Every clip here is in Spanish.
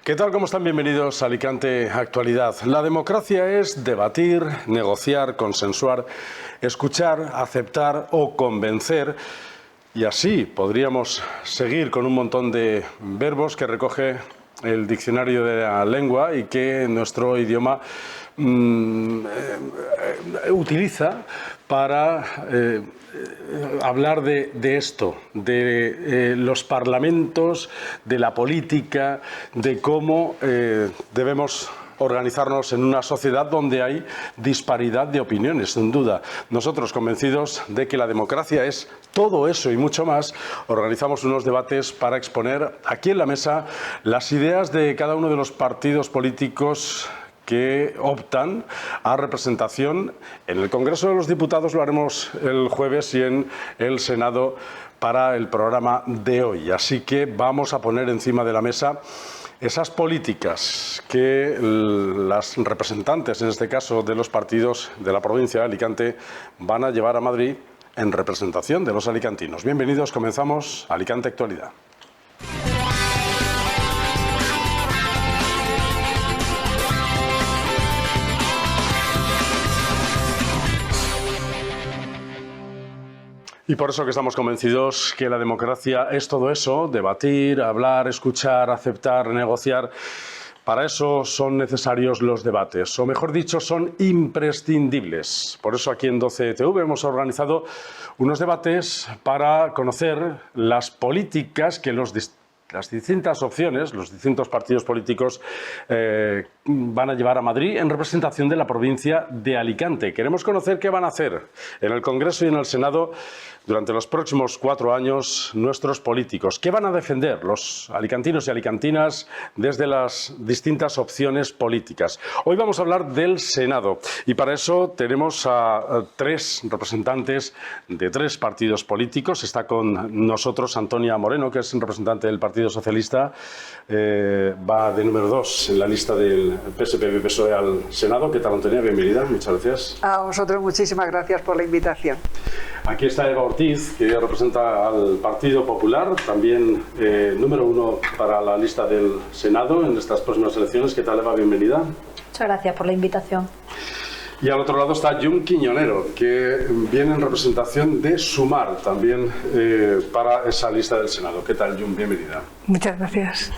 ¿Qué tal? ¿Cómo están? Bienvenidos a Alicante Actualidad. La democracia es debatir, negociar, consensuar, escuchar, aceptar o convencer. Y así podríamos seguir con un montón de verbos que recoge el diccionario de la lengua y que nuestro idioma utiliza para hablar de esto, de los parlamentos, de la política, de cómo debemos organizarnos en una sociedad donde hay disparidad de opiniones, sin duda. Nosotros, convencidos de que la democracia es todo eso y mucho más, organizamos unos debates para exponer aquí en la mesa las ideas de cada uno de los partidos políticos que optan a representación en el Congreso de los Diputados. Lo haremos el jueves y en el Senado para el programa de hoy. Así que vamos a poner encima de la mesa esas políticas que las representantes, en este caso de los partidos de la provincia de Alicante, van a llevar a Madrid en representación de los alicantinos. Bienvenidos, comenzamos Alicante Actualidad. Y por eso que estamos convencidos que la democracia es todo eso, debatir, hablar, escuchar, aceptar, negociar. Para eso son necesarios los debates, o mejor dicho, son imprescindibles. Por eso aquí en 12TV hemos organizado unos debates para conocer las políticas que las distintas opciones, los distintos partidos políticos van a llevar a Madrid en representación de la provincia de Alicante. Queremos conocer qué van a hacer en el Congreso y en el Senado durante los próximos 4 años nuestros políticos. ¿Qué van a defender los alicantinos y alicantinas desde las distintas opciones políticas? Hoy vamos a hablar del Senado y para eso tenemos a 3 representantes de 3 partidos políticos. Está con nosotros Antonia Moreno, que es representante del Partido Socialista, va de número 2 en la lista del PSPV-PSOE al Senado. ¿Qué tal, Antonia? Bienvenida, muchas gracias. A vosotros muchísimas gracias por la invitación. Aquí está Eva Ortiz, que representa al Partido Popular, también número 1 para la lista del Senado en estas próximas elecciones. ¿Qué tal, Eva? Bienvenida. Muchas gracias por la invitación. Y al otro lado está Jun Quiñonero, que viene en representación de Sumar, también para esa lista del Senado. ¿Qué tal, Jun? Bienvenida. Muchas gracias.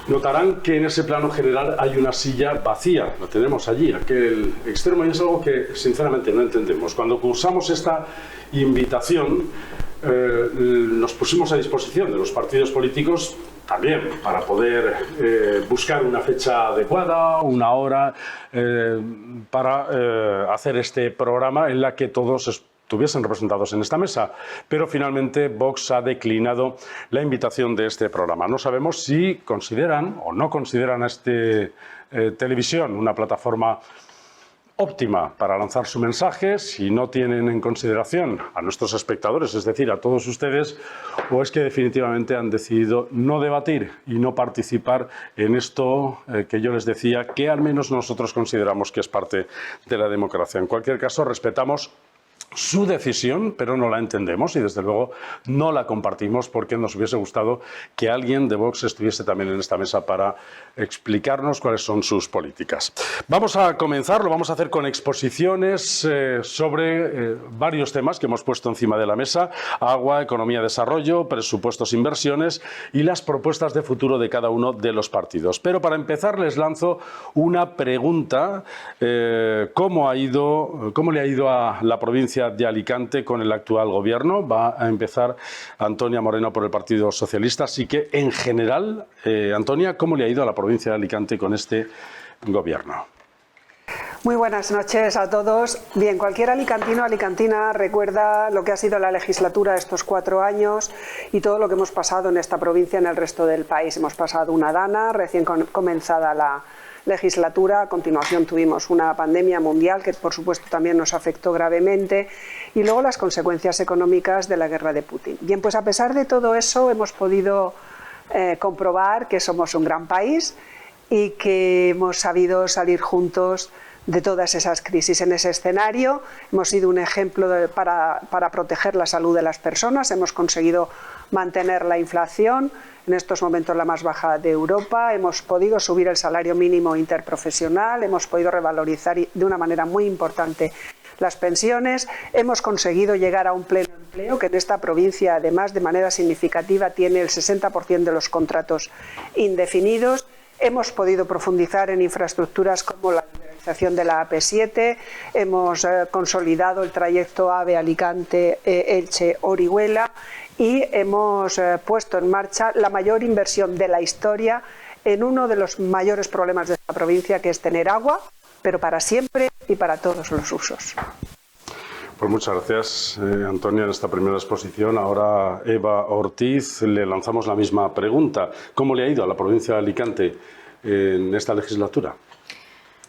Notarán que en ese plano general hay una silla vacía, la tenemos allí, aquel extremo, y es algo que sinceramente no entendemos. Cuando cursamos esta invitación, nos pusimos a disposición de los partidos políticos también para poder buscar una fecha adecuada, una hora, para hacer este programa en la que todos estuviesen representados en esta mesa, pero finalmente Vox ha declinado la invitación de este programa. No sabemos si consideran o no consideran a televisión una plataforma óptima para lanzar su mensaje, si no tienen en consideración a nuestros espectadores, es decir, a todos ustedes, o es que definitivamente han decidido no debatir y no participar en esto que yo les decía, que al menos nosotros consideramos que es parte de la democracia. En cualquier caso, respetamos su decisión, pero no la entendemos y desde luego no la compartimos, porque nos hubiese gustado que alguien de Vox estuviese también en esta mesa para explicarnos cuáles son sus políticas. Vamos a comenzar, lo vamos a hacer con exposiciones sobre varios temas que hemos puesto encima de la mesa: agua, economía, desarrollo, presupuestos, inversiones y las propuestas de futuro de cada uno de los partidos. Pero para empezar les lanzo una pregunta: ¿cómo le ha ido a la provincia de Alicante con el actual gobierno? Va a empezar Antonia Moreno por el Partido Socialista. Así que, en general, Antonia, ¿cómo le ha ido a la provincia de Alicante con este gobierno? Muy buenas noches a todos. Bien, cualquier alicantino o alicantina recuerda lo que ha sido la legislatura estos 4 años y todo lo que hemos pasado en esta provincia, en el resto del país. Hemos pasado una dana, recién comenzada la legislatura, a continuación tuvimos una pandemia mundial que por supuesto también nos afectó gravemente y luego las consecuencias económicas de la guerra de Putin. Bien, pues a pesar de todo eso hemos podido comprobar que somos un gran país y que hemos sabido salir juntos de todas esas crisis. En ese escenario hemos sido un ejemplo para proteger la salud de las personas, hemos conseguido mantener la inflación, en estos momentos la más baja de Europa, hemos podido subir el salario mínimo interprofesional, hemos podido revalorizar de una manera muy importante las pensiones, hemos conseguido llegar a un pleno empleo, que en esta provincia además de manera significativa tiene el 60% de los contratos indefinidos. Hemos podido profundizar en infraestructuras como la liberalización de la AP7, hemos consolidado el trayecto AVE Alicante-Elche-Orihuela y hemos puesto en marcha la mayor inversión de la historia en uno de los mayores problemas de esta provincia, que es tener agua, pero para siempre y para todos los usos. Pues muchas gracias, Antonia, en esta primera exposición. Ahora, Eva Ortiz, le lanzamos la misma pregunta. ¿Cómo le ha ido a la provincia de Alicante en esta legislatura?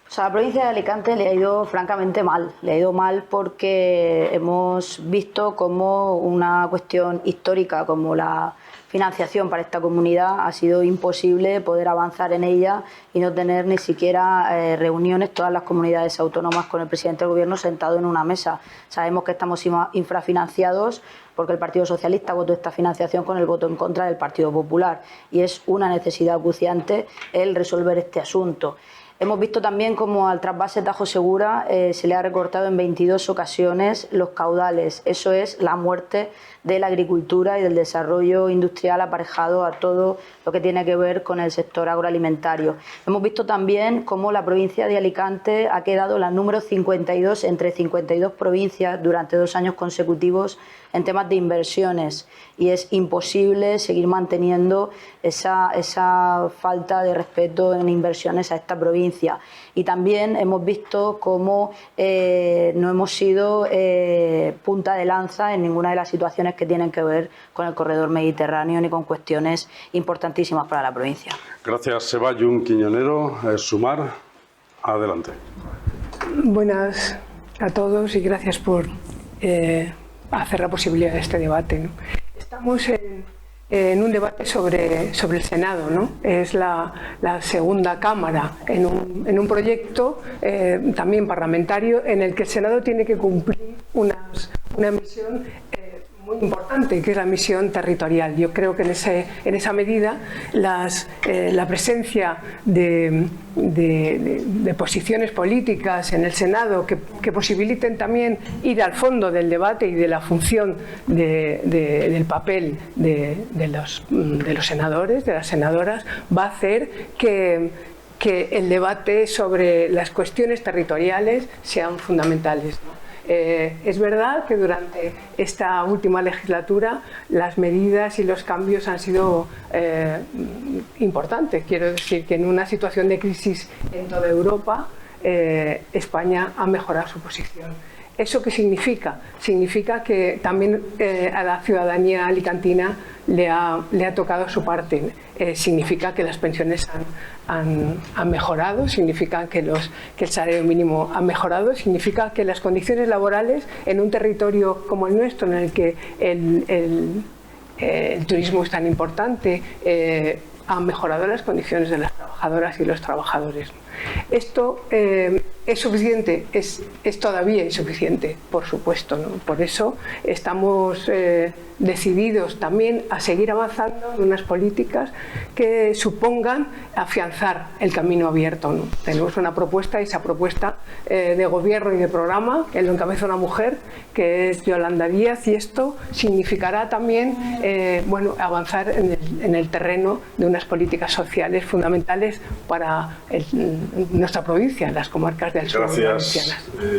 O sea, a la provincia de Alicante le ha ido francamente mal. Le ha ido mal porque hemos visto como una cuestión histórica como la financiación para esta comunidad ha sido imposible poder avanzar en ella y no tener ni siquiera reuniones todas las comunidades autónomas con el presidente del Gobierno sentado en una mesa. Sabemos que estamos infrafinanciados porque el Partido Socialista votó esta financiación con el voto en contra del Partido Popular y es una necesidad acuciante el resolver este asunto. Hemos visto también cómo al trasvase Tajo Segura se le ha recortado en 22 ocasiones los caudales. Eso es la muerte de la agricultura y del desarrollo industrial aparejado a todo lo que tiene que ver con el sector agroalimentario. Hemos visto también cómo la provincia de Alicante ha quedado la número 52 entre 52 provincias durante 2 años consecutivos en temas de inversiones y es imposible seguir manteniendo esa falta de respeto en inversiones a esta provincia. Y también hemos visto cómo no hemos sido punta de lanza en ninguna de las situaciones que tienen que ver con el corredor mediterráneo ni con cuestiones importantísimas para la provincia. Gracias, Eva. Jun Quiñonero, Sumar, adelante. Buenas a todos y gracias por hacer la posibilidad de este debate, ¿no? Estamos en un debate sobre el Senado, ¿no? Es la segunda Cámara en un proyecto también parlamentario en el que el Senado tiene que cumplir una misión muy importante, que es la misión territorial. Yo creo que en esa medida la presencia de posiciones políticas en el Senado que posibiliten también ir al fondo del debate y de la función del papel de los senadores, de las senadoras, va a hacer que el debate sobre las cuestiones territoriales sean fundamentales, ¿no? Es verdad que durante esta última legislatura las medidas y los cambios han sido importantes. Quiero decir que en una situación de crisis en toda Europa, España ha mejorado su posición. ¿Eso qué significa? Significa que también a la ciudadanía alicantina le ha tocado su parte. Significa que las pensiones han mejorado, significa que el salario mínimo ha mejorado, significa que las condiciones laborales en un territorio como el nuestro, en el que el turismo es tan importante, han mejorado las condiciones de las trabajadoras y los trabajadores. Esto es suficiente, es todavía insuficiente, por supuesto, ¿no? Por eso estamos decididos también a seguir avanzando en unas políticas que supongan afianzar el camino abierto, ¿no? Tenemos una propuesta, y esa propuesta de gobierno y de programa, que lo encabeza una mujer, que es Yolanda Díaz, y esto significará también avanzar en el terreno de unas políticas sociales fundamentales para nuestra provincia, las comarcas del sur. Gracias,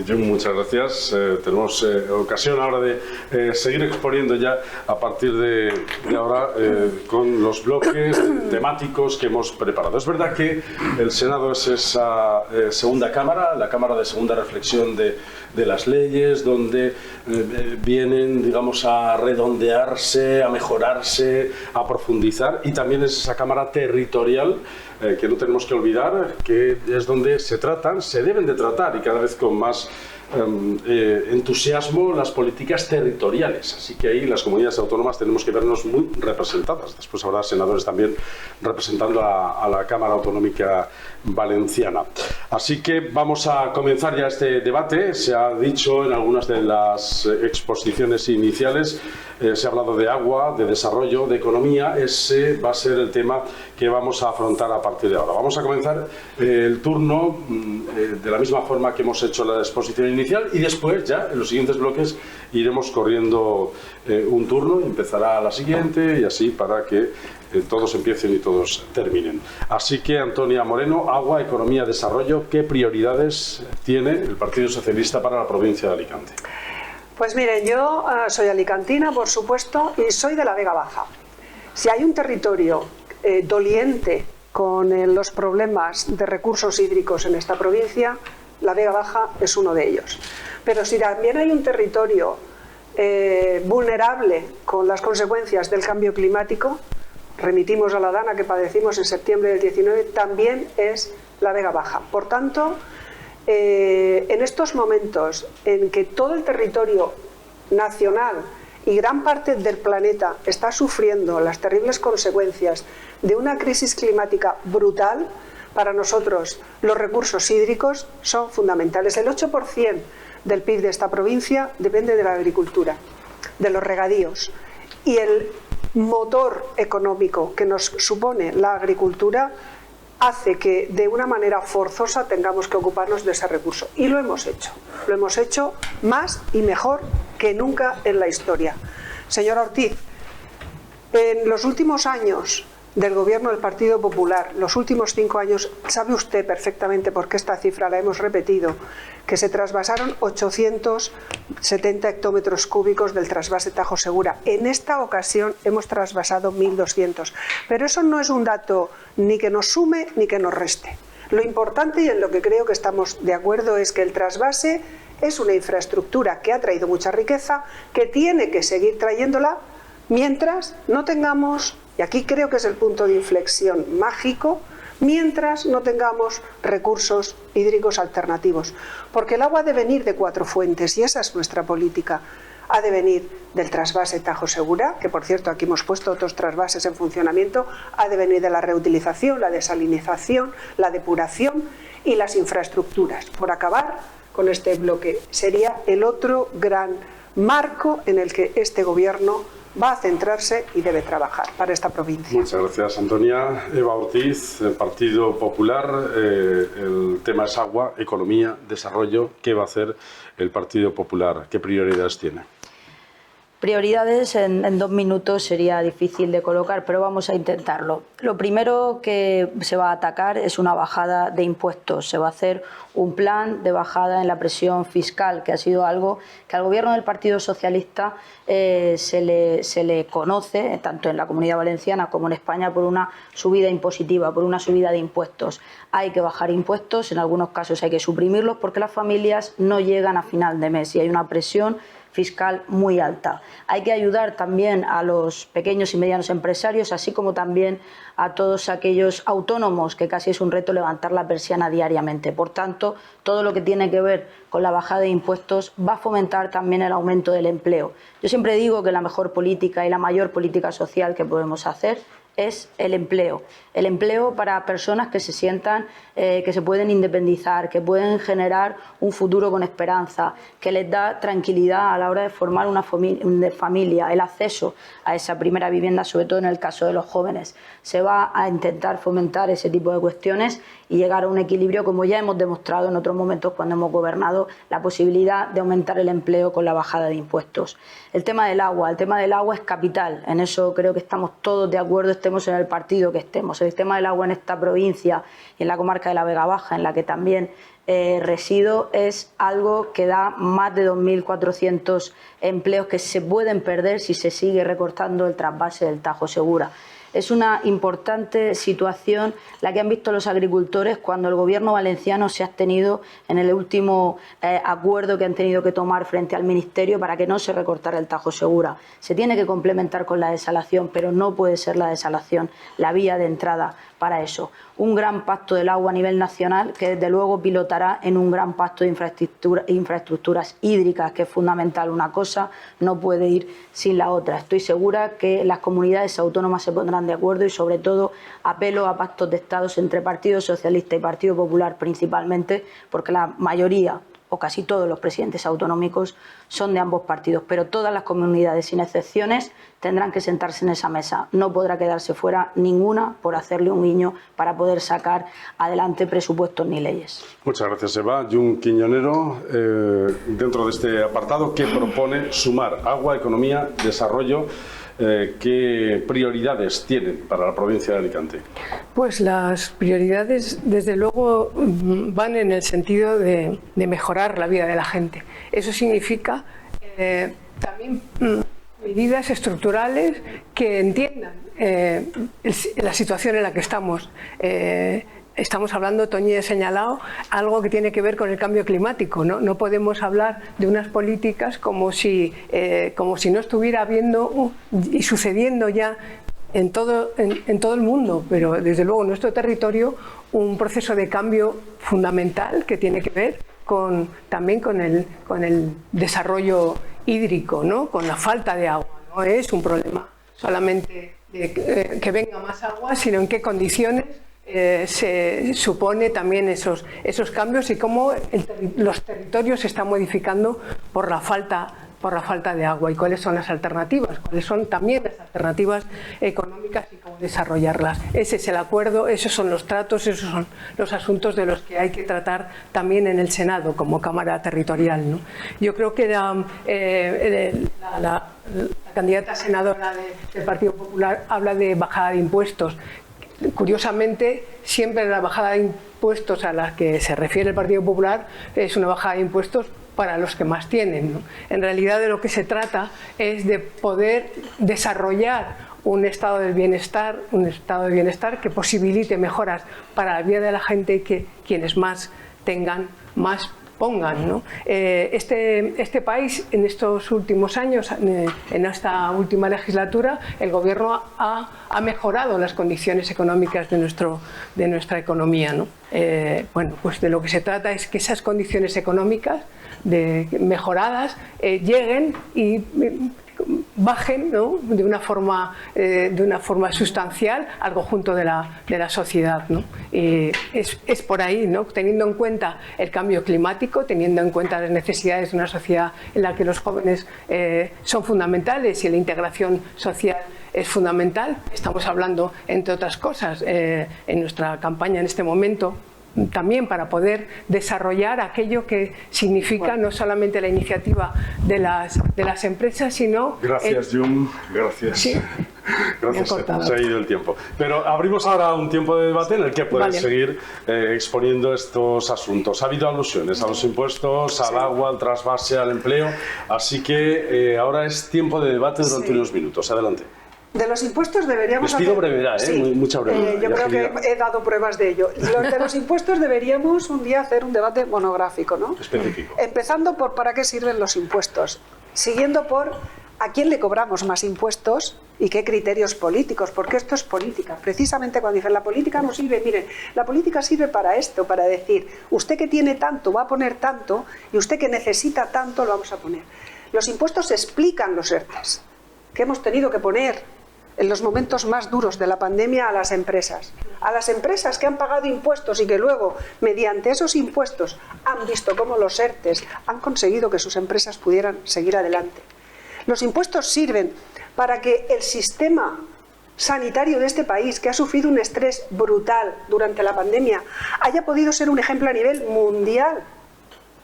Jun, muchas gracias. Tenemos ocasión ahora de seguir exponiendo ya a partir de ahora con los bloques temáticos que hemos preparado. Es verdad que el Senado es esa segunda Cámara, la Cámara de segunda reflexión de las leyes, donde vienen, digamos, a redondearse, a mejorarse, a profundizar, y también es esa Cámara territorial que no tenemos que olvidar, que es donde se tratan, se deben de tratar, y cada vez con más entusiasmo las políticas territoriales. Así que ahí las comunidades autónomas tenemos que vernos muy representadas. Después habrá senadores también representando a la Cámara Autonómica Valenciana. Así que vamos a comenzar ya este debate. Se ha dicho en algunas de las exposiciones iniciales, se ha hablado de agua, de desarrollo, de economía. Ese va a ser el tema que vamos a afrontar a partir de ahora. Vamos a comenzar el turno de la misma forma que hemos hecho la exposición inicial y después ya en los siguientes bloques iremos corriendo un turno, empezará la siguiente y así para que todos empiecen y todos terminen. Así que, Antonia Moreno, agua, economía, desarrollo, ¿qué prioridades tiene el Partido Socialista para la provincia de Alicante? Pues miren, yo soy alicantina, por supuesto, y soy de la Vega Baja. Si hay un territorio doliente con los problemas de recursos hídricos en esta provincia, la Vega Baja es uno de ellos. Pero si también hay un territorio vulnerable con las consecuencias del cambio climático, remitimos a la dana que padecimos en septiembre del 19, también es la Vega Baja. Por tanto, en estos momentos en que todo el territorio nacional y gran parte del planeta está sufriendo las terribles consecuencias de una crisis climática brutal, para nosotros los recursos hídricos son fundamentales. El 8% del PIB de esta provincia depende de la agricultura, de los regadíos, y el motor económico que nos supone la agricultura hace que de una manera forzosa tengamos que ocuparnos de ese recurso. Y lo hemos hecho más y mejor que nunca en la historia. Señora Ortiz, en los últimos años del gobierno del Partido Popular, los últimos 5 años, sabe usted perfectamente, porque esta cifra la hemos repetido, que se trasvasaron 870 hectómetros cúbicos del trasvase Tajo Segura. En esta ocasión hemos trasvasado 1.200. Pero eso no es un dato ni que nos sume ni que nos reste. Lo importante, y en lo que creo que estamos de acuerdo, es que el trasvase es una infraestructura que ha traído mucha riqueza, que tiene que seguir trayéndola mientras no tengamos, y aquí creo que es el punto de inflexión mágico, mientras no tengamos recursos hídricos alternativos. Porque el agua ha de venir de 4 fuentes y esa es nuestra política. Ha de venir del trasvase Tajo Segura, que por cierto aquí hemos puesto otros trasvases en funcionamiento, ha de venir de la reutilización, la desalinización, la depuración y las infraestructuras. Por acabar con este bloque, sería el otro gran marco en el que este gobierno va a centrarse y debe trabajar para esta provincia. Muchas gracias, Antonia. Eva Ortiz, el Partido Popular, el tema es agua, economía, desarrollo. ¿Qué va a hacer el Partido Popular? ¿Qué prioridades tiene? Prioridades en 2 minutos sería difícil de colocar, pero vamos a intentarlo. Lo primero que se va a atacar es una bajada de impuestos. Se va a hacer un plan de bajada en la presión fiscal, que ha sido algo que al gobierno del Partido Socialista se le conoce, tanto en la Comunidad Valenciana como en España, por una subida impositiva, por una subida de impuestos. Hay que bajar impuestos, en algunos casos hay que suprimirlos porque las familias no llegan a final de mes y hay una presión fiscal muy alta. Hay que ayudar también a los pequeños y medianos empresarios, así como también a todos aquellos autónomos, que casi es un reto levantar la persiana diariamente. Por tanto, todo lo que tiene que ver con la bajada de impuestos va a fomentar también el aumento del empleo. Yo siempre digo que la mejor política y la mayor política social que podemos hacer es el empleo para personas que se sientan que se pueden independizar, que pueden generar un futuro con esperanza, que les da tranquilidad a la hora de formar una familia, el acceso a esa primera vivienda, sobre todo en el caso de los jóvenes. Se va a intentar fomentar ese tipo de cuestiones y llegar a un equilibrio, como ya hemos demostrado en otros momentos cuando hemos gobernado, la posibilidad de aumentar el empleo con la bajada de impuestos. El tema del agua es capital, en eso creo que estamos todos de acuerdo, estemos en el partido que estemos. El tema del agua en esta provincia y en la comarca de la Vega Baja, en la que también resido, es algo que da más de 2.400 empleos que se pueden perder si se sigue recortando el trasvase del Tajo Segura. Es una importante situación la que han visto los agricultores cuando el gobierno valenciano se ha abstenido en el último acuerdo que han tenido que tomar frente al ministerio para que no se recortara el Tajo Segura. Se tiene que complementar con la desalación, pero no puede ser la desalación la vía de entrada para eso. Un gran pacto del agua a nivel nacional que desde luego pilotará en un gran pacto de infraestructuras hídricas, que es fundamental. Una cosa no puede ir sin la otra. Estoy segura que las comunidades autónomas se pondrán de acuerdo y sobre todo apelo a pactos de Estados entre Partido Socialista y Partido Popular principalmente, porque la mayoría o casi todos los presidentes autonómicos son de ambos partidos, pero todas las comunidades, sin excepciones, tendrán que sentarse en esa mesa. No podrá quedarse fuera ninguna por hacerle un guiño para poder sacar adelante presupuestos ni leyes. Muchas gracias, Eva. Jun Quiñonero, dentro de este apartado, que propone sumar agua, economía, desarrollo. ¿Qué prioridades tienen para la provincia de Alicante? Pues las prioridades, desde luego, van en el sentido de mejorar la vida de la gente. Eso significa también medidas estructurales que entiendan la situación en la que estamos. Estamos hablando, Toñi ha señalado, algo que tiene que ver con el cambio climático. No podemos hablar de unas políticas como si no estuviera habiendo y sucediendo ya en todo el mundo, pero desde luego en nuestro territorio, un proceso de cambio fundamental que tiene que ver también con el desarrollo hídrico, ¿no? Con la falta de agua. No es un problema solamente de que venga más agua, sino en qué condiciones se supone también esos cambios y cómo los territorios se están modificando por la falta de agua y cuáles son las alternativas, cuáles son también las alternativas económicas y cómo desarrollarlas. Ese es el acuerdo, esos son los tratos, esos son los asuntos de los que hay que tratar también en el Senado como Cámara Territorial, ¿no? Yo creo que la candidata senadora del Partido Popular habla de bajada de impuestos. Curiosamente, siempre la bajada de impuestos a la que se refiere el Partido Popular es una bajada de impuestos para los que más tienen, ¿no? En realidad de lo que se trata es de poder desarrollar un estado del bienestar, que posibilite mejoras para la vida de la gente y que quienes más tengan, más pongan, ¿no? Este país, en estos últimos años, en esta última legislatura, el Gobierno ha mejorado las condiciones económicas de nuestra economía, ¿no? Bueno, pues de lo que se trata es que esas condiciones económicas mejoradas lleguen y bajen, ¿no? de una forma sustancial al conjunto de la sociedad, ¿no? Es por ahí, ¿no? Teniendo en cuenta el cambio climático, teniendo en cuenta las necesidades de una sociedad en la que los jóvenes son fundamentales y la integración social es fundamental. Estamos hablando, entre otras cosas, en nuestra campaña en este momento, también para poder desarrollar aquello que significa no solamente la iniciativa de las empresas, sino... Gracias, Jun. Gracias. Sí. Gracias, se ha ido el tiempo. Pero abrimos ahora un tiempo de debate en el que puedes seguir exponiendo estos asuntos. Ha habido alusiones a los impuestos, al agua, al trasvase, al empleo. Así que ahora es tiempo de debate durante unos minutos. Adelante. De los impuestos deberíamos... Les pido brevedad, mucha brevedad. Yo creo que he dado pruebas de ello. De los impuestos deberíamos un día hacer un debate monográfico, ¿no? Específico. Empezando por para qué sirven los impuestos, siguiendo por a quién le cobramos más impuestos y qué criterios políticos, porque esto es política. Precisamente cuando dicen la política no sirve, miren, la política sirve para esto, para decir, usted que tiene tanto va a poner tanto y usted que necesita tanto lo vamos a poner. Los impuestos explican los ERTEs que hemos tenido que poner en los momentos más duros de la pandemia a las empresas que han pagado impuestos y que luego, mediante esos impuestos, han visto cómo los ERTEs han conseguido que sus empresas pudieran seguir adelante. Los impuestos sirven para que el sistema sanitario de este país, que ha sufrido un estrés brutal durante la pandemia, haya podido ser un ejemplo a nivel mundial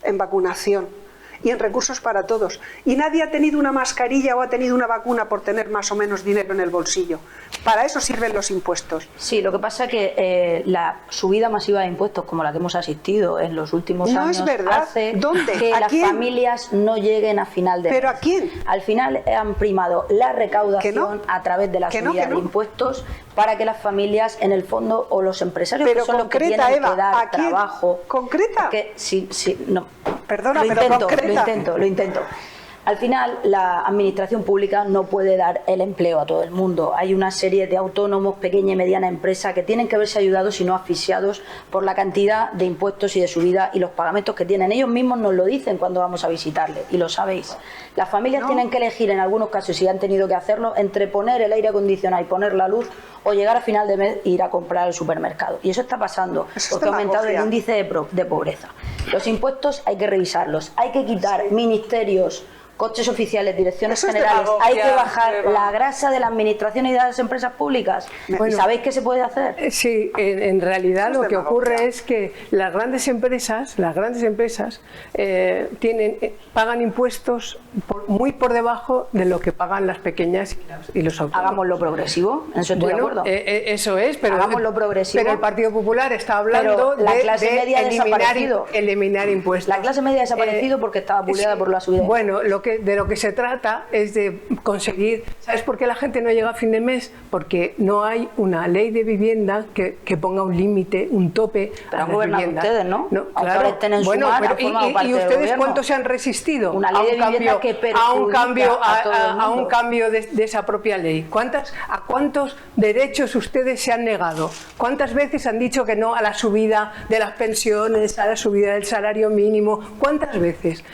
en vacunación y en recursos para todos. Y nadie ha tenido una mascarilla o ha tenido una vacuna por tener más o menos dinero en el bolsillo. Para eso sirven los impuestos. Sí, lo que pasa es que la subida masiva de impuestos, como la que hemos asistido en los últimos años, es verdad. hace ¿Dónde? que las familias no lleguen a final de mes. ¿Pero a quién? Al final han primado la recaudación a través de la subida de impuestos para que las familias, en el fondo, o los empresarios, pero que son los que tienen que dar trabajo... ¿Concreta? Que, sí, no. Perdona, pero concreta. Lo intento. Al final, la administración pública no puede dar el empleo a todo el mundo. Hay una serie de autónomos, pequeña y mediana empresa, que tienen que verse ayudados y no asfixiados por la cantidad de impuestos y de subida y los pagamentos que tienen. Ellos mismos nos lo dicen cuando vamos a visitarles, y lo sabéis. Las familias tienen que elegir, en algunos casos, si han tenido que hacerlo, entre poner el aire acondicionado y poner la luz, o llegar a final de mes e ir a comprar al supermercado. Y eso está pasando, porque ha aumentado el índice de pobreza. Los impuestos hay que revisarlos, hay que quitar ministerios, coches oficiales, direcciones generales, hay que bajar la grasa de la administración y de las empresas públicas. Bueno, ¿y sabéis qué se puede hacer? Sí, en realidad lo que ocurre es que las grandes empresas pagan impuestos muy por debajo de lo que pagan las pequeñas y los autónomos. Hagámoslo progresivo, en eso estoy de acuerdo. Eso es, pero hagámoslo progresivo. Pero el Partido Popular está hablando la clase media ha desaparecido. Eliminar impuestos. La clase media ha desaparecido porque estaba buleada por la subida. Bueno, de lo que se trata es de conseguir... ¿Sabes por qué la gente no llega a fin de mes? Porque no hay una ley de vivienda que ponga un límite, un tope. Pero han gobernado ustedes, ¿no? Claro. Estén en Sumar, han formado parte ¿y del ustedes gobierno? cuánto se han resistido una ley de vivienda que perjudica a un cambio de esa propia ley? ¿A cuántos derechos ustedes se han negado? ¿Cuántas veces han dicho que no a la subida de las pensiones, a la subida del salario mínimo? ¿Cuántas veces?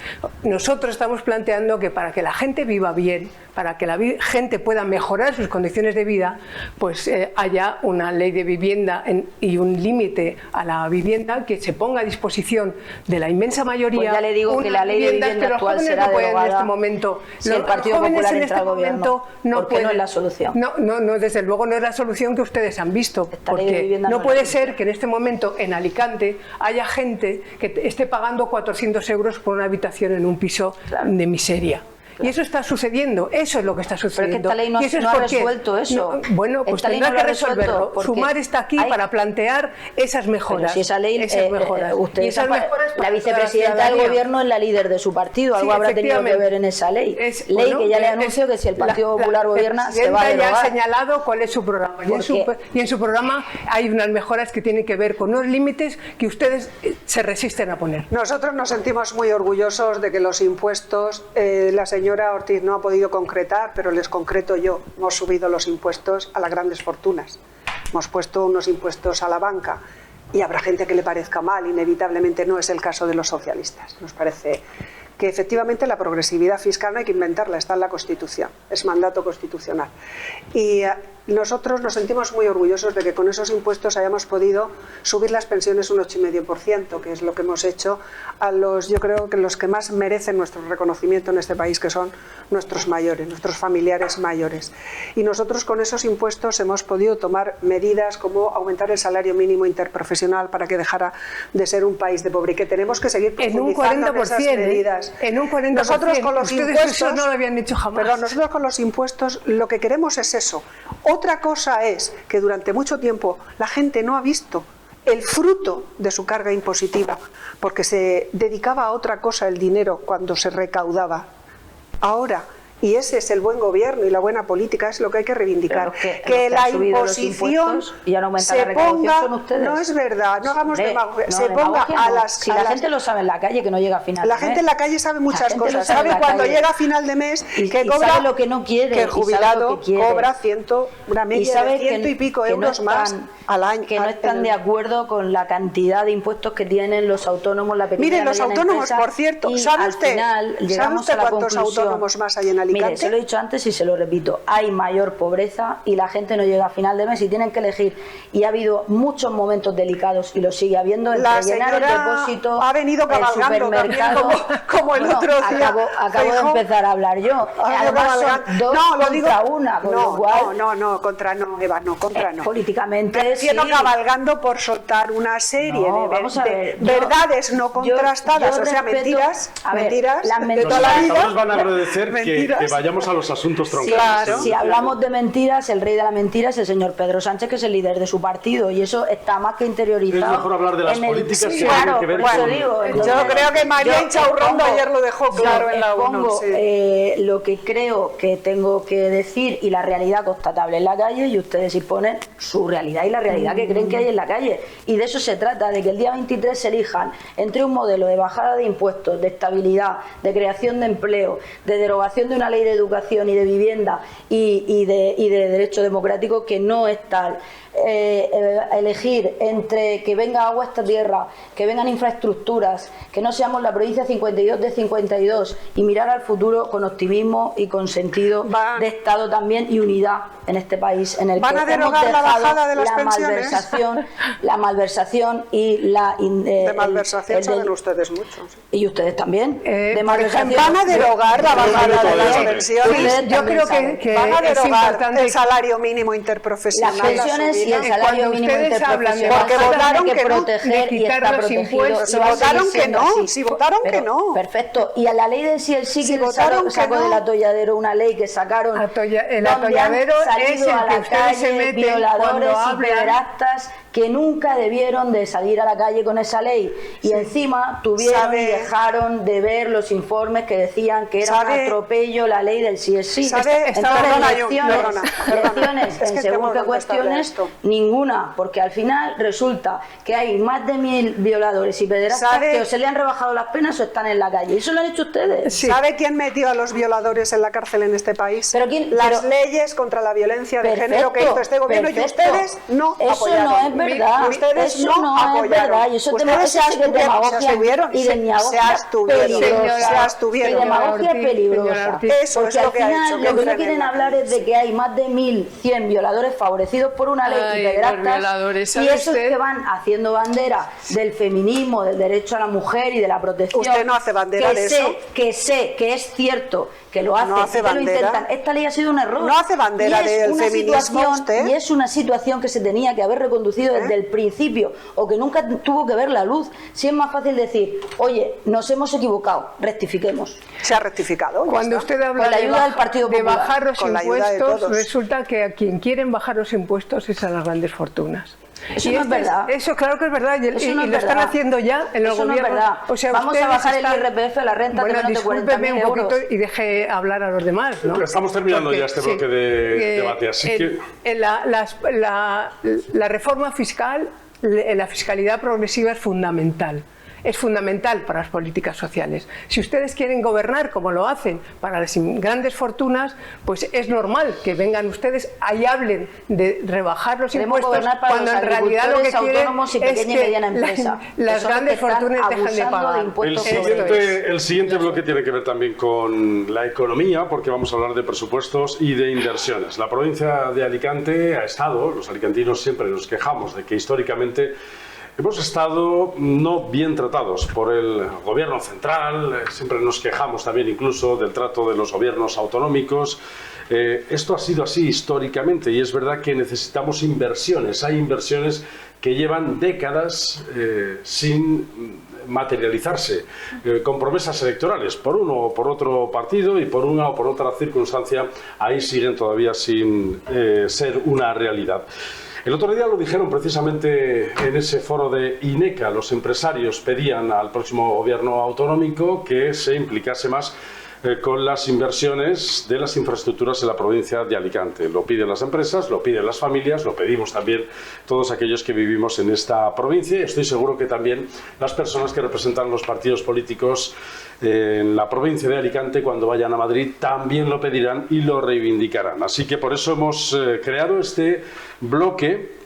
Nosotros estamos planteando que para que la gente viva bien, para que la gente pueda mejorar sus condiciones de vida, pues haya una ley de vivienda y un límite a la vivienda que se ponga a disposición de la inmensa mayoría. Pues ya le digo que la ley de vivienda actual será derogada en este momento. Si el Partido Popular entra al gobierno, porque no es la solución. No, desde luego no es la solución que ustedes han visto, porque no puede ser que en este momento en Alicante haya gente que esté pagando 400 euros por una habitación en un piso de miseria. Y eso está sucediendo, eso es lo que está sucediendo. Pero es que esta ley no ha resuelto eso. Bueno, pues tendrá que resolverlo. Sumar está aquí para plantear esas mejoras. Pero si esa ley, la vicepresidenta para del gobierno es la líder de su partido, algo habrá tenido que ver en esa ley. Ley que ya le anunció que si el Partido Popular gobierna se va a derogar. Ya ha señalado cuál es su programa. Y en su programa hay unas mejoras que tienen que ver con unos límites que ustedes se resisten a poner. Nosotros nos sentimos muy orgullosos de que los impuestos, la señora Ortiz no ha podido concretar, pero les concreto yo. Hemos subido los impuestos a las grandes fortunas. Hemos puesto unos impuestos a la banca y habrá gente que le parezca mal, inevitablemente no es el caso de los socialistas. Nos parece que efectivamente la progresividad fiscal no hay que inventarla, está en la Constitución, es mandato constitucional. Y nosotros nos sentimos muy orgullosos de que con esos impuestos hayamos podido subir las pensiones un 8,5%, que es lo que hemos hecho a yo creo que los que más merecen nuestro reconocimiento en este país, que son nuestros mayores, nuestros familiares mayores. Y nosotros con esos impuestos hemos podido tomar medidas como aumentar el salario mínimo interprofesional para que dejara de ser un país de pobre, y que tenemos que seguir profundizando en esas medidas. En un 40%. Nosotros con los impuestos, eso no lo habían dicho jamás. Perdón, nosotros con los impuestos lo que queremos es eso. Otra cosa es que durante mucho tiempo la gente no ha visto el fruto de su carga impositiva, porque se dedicaba a otra cosa el dinero cuando se recaudaba. Ahora, y ese es el buen gobierno y la buena política, es lo que hay que reivindicar. Que la imposición se ponga, no es verdad, no hagamos demagogia, se ponga a las... Si la gente lo sabe en la calle, que no llega a final de mes. La gente en la calle sabe muchas cosas, sabe cuando llega a final de mes que cobra, sabe lo que no quiere, que el jubilado cobra una media de 100 y pico euros más al año. Que no están de acuerdo con la cantidad de impuestos que tienen los autónomos, la pequeña y mediana empresa. Miren, los autónomos, por cierto, ¿sabe usted cuántos autónomos más hay en Alicante? Mire, se lo he dicho antes y se lo repito, hay mayor pobreza y la gente no llega a final de mes y tienen que elegir. Y ha habido muchos momentos delicados y lo sigue habiendo, entre llenar el depósito, ha venido cabalgando el supermercado, como el otro día. Acabo de empezar a hablar yo. Además son dos contra una, con lo cual... No, contra no, Eva, no, contra no. Políticamente refiero cabalgando por soltar una serie de verdades no contrastadas, o sea, mentiras de toda la vida. Todos van a agradecer que que vayamos a los asuntos troncales. Claro. Si hablamos de mentiras, el rey de la mentira es el señor Pedro Sánchez, que es el líder de su partido, y eso está más que interiorizado. Es mejor hablar de las políticas que claro, tienen que ver por eso con... digo, Yo creo que María Inchaurrondo ayer lo dejó claro en la ONU. Lo que creo que tengo que decir y la realidad constatable en la calle, y ustedes exponen su realidad y la realidad que creen que hay en la calle. Y de eso se trata, de que el día 23 se elijan entre un modelo de bajada de impuestos, de estabilidad, de creación de empleo, de derogación de una ley de educación y de vivienda y de derecho democrático, que no es tal. Elegir entre que venga agua a esta tierra, que vengan infraestructuras, que no seamos la provincia 52 de 52, y mirar al futuro con optimismo y con sentido de Estado también y unidad en este país, en el ¿Van que a derogar hemos la dejado bajada de las pensiones? la malversación y la de malversación saben ustedes mucho. Y ustedes también. De malversación. Van a derogar la bajada de las pensiones. Yo creo que van a es derogar importante el salario mínimo interprofesional. Las pensiones y el salario mínimo interprofesional. Porque votaron que no, proteger y está protegido. Si votaron que no, si votaron que no. Perfecto. Y a la ley del sí el sí, que sacó del atolladero una ley que sacaron. El atolladero es el que ustedes se meten violadores cuando y pederastas que nunca debieron de salir a la calle con esa ley, y encima tuvieron y dejaron de ver los informes que decían que era un atropello la ley del sí es sí. Entonces, lecciones en según qué cuestiones, ninguna, porque al final resulta que hay más de 1000 violadores y pederastas que o se le han rebajado las penas o están en la calle. Eso lo han hecho ustedes. ¿Sabe quién metió a los violadores en la cárcel en este país? Las leyes contra la violencia de género que hizo este gobierno, y ustedes no apoyaron. Eso no es verdad. Ustedes eso no apoyaron. Es verdad. Y eso ustedes se abstuvieron y demagogia peligrosa. Eso porque es lo al que ha final hecho. Lo que no quieren hablar es de que hay más de 1100 violadores favorecidos por una ley y pederastas, y esos que van haciendo bandera del feminismo, del derecho a la mujer y de la protección. Usted no hace bandera de eso. Que sé que es cierto que lo hacen, no hace que lo intentan. Esta ley ha sido un error. No hace bandera del feminismo usted. Y es una situación que se tenía que haber reconducido desde el principio, o que nunca tuvo que ver la luz. Si es más fácil decir, oye, nos hemos equivocado, rectifiquemos. Se ha rectificado. Cuando usted habla con la ayuda del Partido Popular, de bajar los impuestos, de resulta que a quien quieren bajar los impuestos es a las grandes fortunas. Eso no es verdad. Eso claro que es verdad, y lo están haciendo ya en el eso gobierno. No es verdad. O sea, vamos a bajar el IRPF a la renta de menos de 40.000 un euros. poquito y deje hablar a los demás, ¿no? Estamos terminando ya este bloque de debate, así que... La reforma fiscal, la fiscalidad progresiva es fundamental. Es fundamental para las políticas sociales. Si ustedes quieren gobernar como lo hacen para las grandes fortunas, pues es normal que vengan ustedes y hablen de rebajar los impuestos cuando en realidad lo que quieren es que las grandes fortunas dejen de pagar. El siguiente bloque tiene que ver también con la economía, porque vamos a hablar de presupuestos y de inversiones. La provincia de Alicante ha estado, los alicantinos siempre nos quejamos de que históricamente hemos estado no bien tratados por el gobierno central, siempre nos quejamos también incluso del trato de los gobiernos autonómicos. Esto ha sido así históricamente, y es verdad que necesitamos inversiones. Hay inversiones que llevan décadas sin materializarse, con promesas electorales por uno o por otro partido, y por una o por otra circunstancia ahí siguen todavía sin ser una realidad. El otro día lo dijeron precisamente en ese foro de INECA. Los empresarios pedían al próximo gobierno autonómico que se implicase más con las inversiones de las infraestructuras en la provincia de Alicante. Lo piden las empresas, lo piden las familias, lo pedimos también todos aquellos que vivimos en esta provincia, y estoy seguro que también las personas que representan los partidos políticos en la provincia de Alicante, cuando vayan a Madrid, también lo pedirán y lo reivindicarán. Así que por eso hemos creado este bloque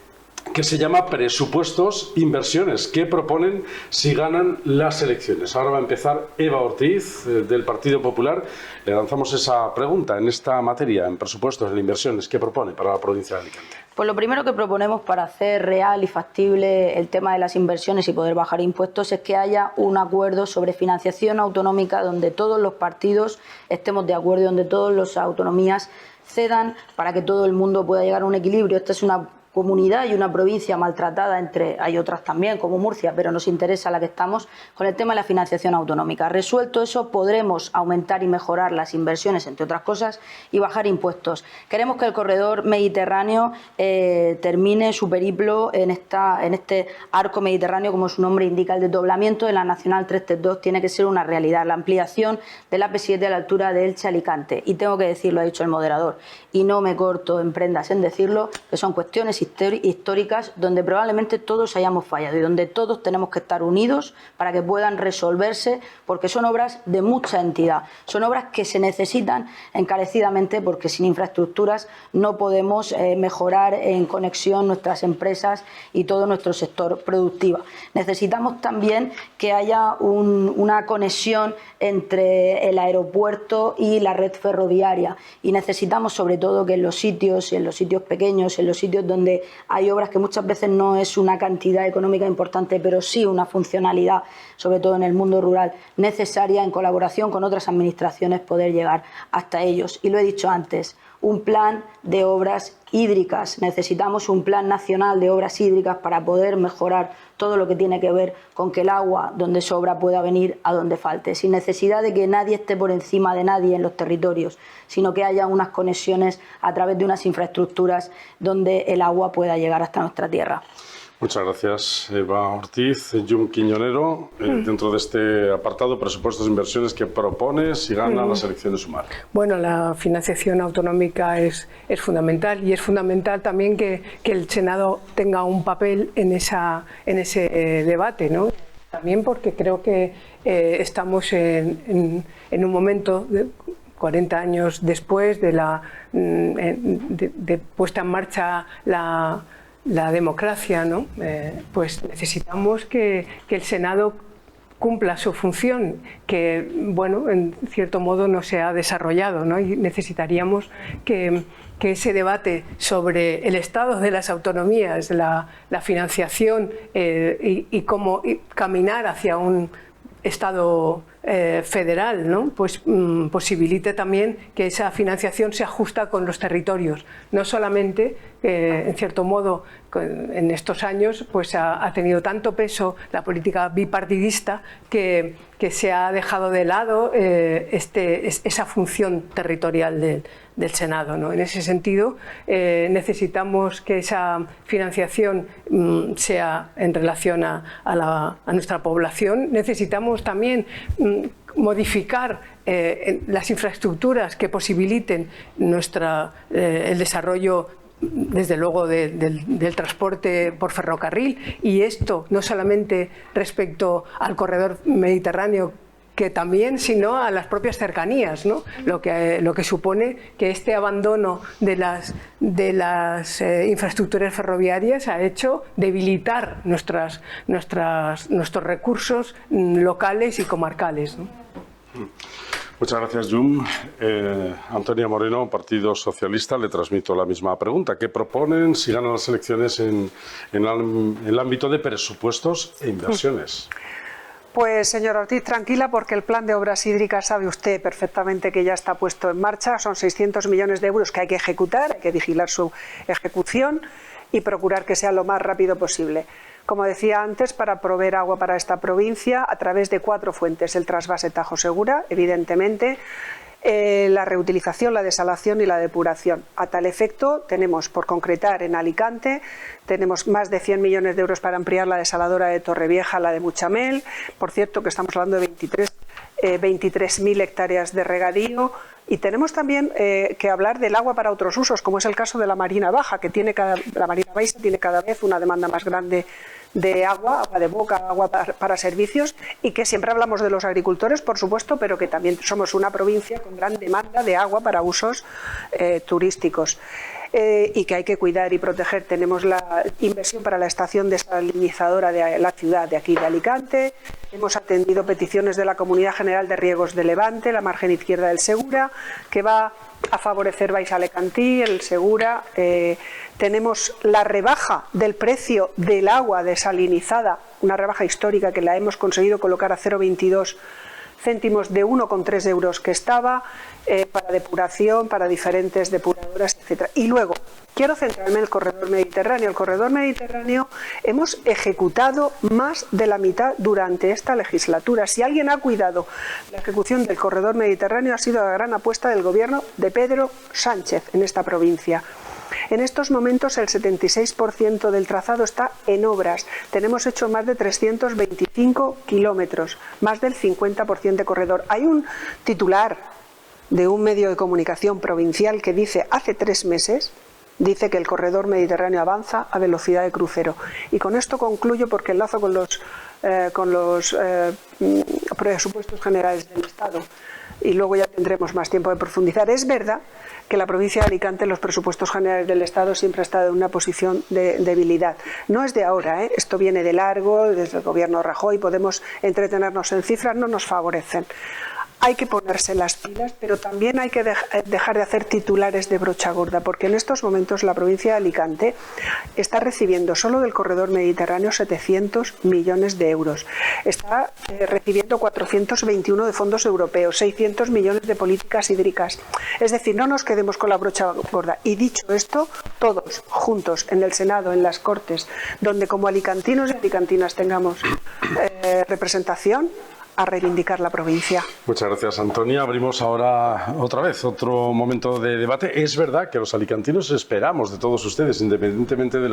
que se llama Presupuestos, Inversiones, que proponen si ganan las elecciones. Ahora va a empezar Eva Ortiz, del Partido Popular. Le lanzamos esa pregunta en esta materia, en presupuestos, en inversiones. ¿Qué propone para la provincia de Alicante? Pues lo primero que proponemos para hacer real y factible el tema de las inversiones y poder bajar impuestos es que haya un acuerdo sobre financiación autonómica donde todos los partidos estemos de acuerdo y donde todas las autonomías cedan para que todo el mundo pueda llegar a un equilibrio. Esta es una comunidad y una provincia maltratada, hay otras también como Murcia, pero nos interesa la que estamos, con el tema de la financiación autonómica. Resuelto eso, podremos aumentar y mejorar las inversiones, entre otras cosas, y bajar impuestos. Queremos que el corredor mediterráneo termine su periplo en este arco mediterráneo, como su nombre indica. El desdoblamiento de la Nacional 332 tiene que ser una realidad, la ampliación de la AP7 a la altura de Elche-Alicante. Y tengo que decirlo, ha dicho el moderador, y no me corto en prendas en decirlo, que son cuestiones históricas donde probablemente todos hayamos fallado y donde todos tenemos que estar unidos para que puedan resolverse, porque son obras de mucha entidad, son obras que se necesitan encarecidamente, porque sin infraestructuras no podemos mejorar en conexión nuestras empresas y todo nuestro sector productivo. Necesitamos también que haya una conexión entre el aeropuerto y la red ferroviaria, y necesitamos sobre todo que en los sitios pequeños, en los sitios donde hay obras que muchas veces no es una cantidad económica importante, pero sí una funcionalidad, sobre todo en el mundo rural, necesaria, en colaboración con otras administraciones, poder llegar hasta ellos. Y lo he dicho antes, un plan de obras hídricas. Necesitamos un plan nacional de obras hídricas para poder mejorar todo lo que tiene que ver con que el agua donde sobra pueda venir a donde falte, sin necesidad de que nadie esté por encima de nadie en los territorios, sino que haya unas conexiones a través de unas infraestructuras donde el agua pueda llegar hasta nuestra tierra. Muchas gracias, Eva Ortiz. Jun Quiñonero, dentro de este apartado, presupuestos e inversiones que propone si gana las elecciones Sumar. Bueno, la financiación autonómica es fundamental, y es fundamental también que el Senado tenga un papel en ese debate, ¿no? También porque creo que estamos en un momento, 40 años después de puesta en marcha la democracia, ¿no? Pues necesitamos que el Senado cumpla su función, que, bueno, en cierto modo no se ha desarrollado, ¿no? Y necesitaríamos que ese debate sobre el estado de las autonomías, la financiación y cómo caminar hacia un Estado federal, ¿no? Pues posibilite también que esa financiación se ajusta con los territorios. No solamente, en cierto modo, en estos años pues ha tenido tanto peso la política bipartidista que se ha dejado de lado esa función territorial del Senado, ¿no? En ese sentido, necesitamos que esa financiación sea en relación a nuestra población. Necesitamos también modificar las infraestructuras que posibiliten el desarrollo, desde luego, del transporte por ferrocarril, y esto no solamente respecto al corredor mediterráneo, que también, sino a las propias cercanías, ¿no? Lo que supone que este abandono de las infraestructuras ferroviarias ha hecho debilitar nuestros recursos locales y comarcales, ¿no? Muchas gracias, Jun. Antonia Moreno, Partido Socialista, le transmito la misma pregunta. ¿Qué proponen si ganan las elecciones en el ámbito de presupuestos e inversiones? Pues, señor Ortiz, tranquila, porque el plan de obras hídricas sabe usted perfectamente que ya está puesto en marcha. Son 600 millones de euros que hay que ejecutar, hay que vigilar su ejecución y procurar que sea lo más rápido posible. Como decía antes, para proveer agua para esta provincia a través de 4 fuentes: el trasvase Tajo Segura, evidentemente, la reutilización, la desalación y la depuración. A tal efecto, tenemos por concretar en Alicante, tenemos más de 100 millones de euros para ampliar la desaladora de Torrevieja, la de Muchamel. Por cierto, que estamos hablando de 23.000 hectáreas de regadío. Y tenemos también que hablar del agua para otros usos, como es el caso de la Marina Baja, que la Marina Baixa tiene cada vez una demanda más grande de agua de boca, agua para servicios, y que siempre hablamos de los agricultores, por supuesto, pero que también somos una provincia con gran demanda de agua para usos turísticos. Y que hay que cuidar y proteger. Tenemos la inversión para la estación desalinizadora de la ciudad de aquí de Alicante. Hemos atendido peticiones de la Comunidad General de Riegos de Levante, la margen izquierda del Segura, que va a favorecer Baix Alecantí, el Segura. Tenemos la rebaja del precio del agua desalinizada, una rebaja histórica que la hemos conseguido colocar a 0,22 céntimos de 1,3 euros que estaba para depuración, para diferentes depuradoras, etc. Y luego, quiero centrarme en el corredor mediterráneo. El corredor mediterráneo hemos ejecutado más de la mitad durante esta legislatura. Si alguien ha cuidado la ejecución del corredor mediterráneo, ha sido la gran apuesta del gobierno de Pedro Sánchez en esta provincia. En estos momentos el 76% del trazado está en obras. Tenemos hecho más de 325 kilómetros, más del 50% de corredor. Hay un titular de un medio de comunicación provincial que dice, hace 3 meses, dice que el corredor mediterráneo avanza a velocidad de crucero. Y con esto concluyo porque enlazo con los presupuestos generales del Estado. Y luego ya tendremos más tiempo de profundizar. Es verdad que la provincia de Alicante en los presupuestos generales del Estado siempre ha estado en una posición de debilidad. No es de ahora, esto viene de largo, desde el gobierno Rajoy, podemos entretenernos en cifras, no nos favorecen. Hay que ponerse las pilas, pero también hay que dejar de hacer titulares de brocha gorda, porque en estos momentos la provincia de Alicante está recibiendo solo del corredor mediterráneo 700 millones de euros. Está recibiendo 421 de fondos europeos, 600 millones de políticas hídricas. Es decir, no nos quedemos con la brocha gorda. Y dicho esto, todos juntos en el Senado, en las Cortes, donde como alicantinos y alicantinas tengamos representación, a reivindicar la provincia. Muchas gracias, Antonia. Abrimos ahora otra vez otro momento de debate. Es verdad que los alicantinos esperamos de todos ustedes, independientemente de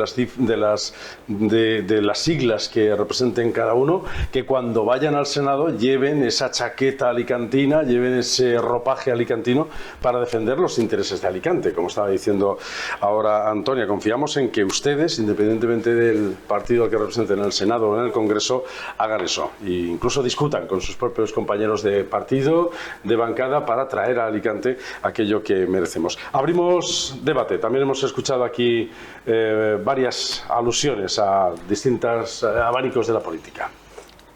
las siglas que representen cada uno, que cuando vayan al Senado lleven esa chaqueta alicantina, lleven ese ropaje alicantino para defender los intereses de Alicante. Como estaba diciendo ahora Antonia, confiamos en que ustedes, independientemente del partido que representen en el Senado o en el Congreso, hagan eso e incluso discutan con sus propios compañeros de partido, de bancada, para traer a Alicante aquello que merecemos. Abrimos debate. También hemos escuchado aquí varias alusiones a distintos abanicos de la política.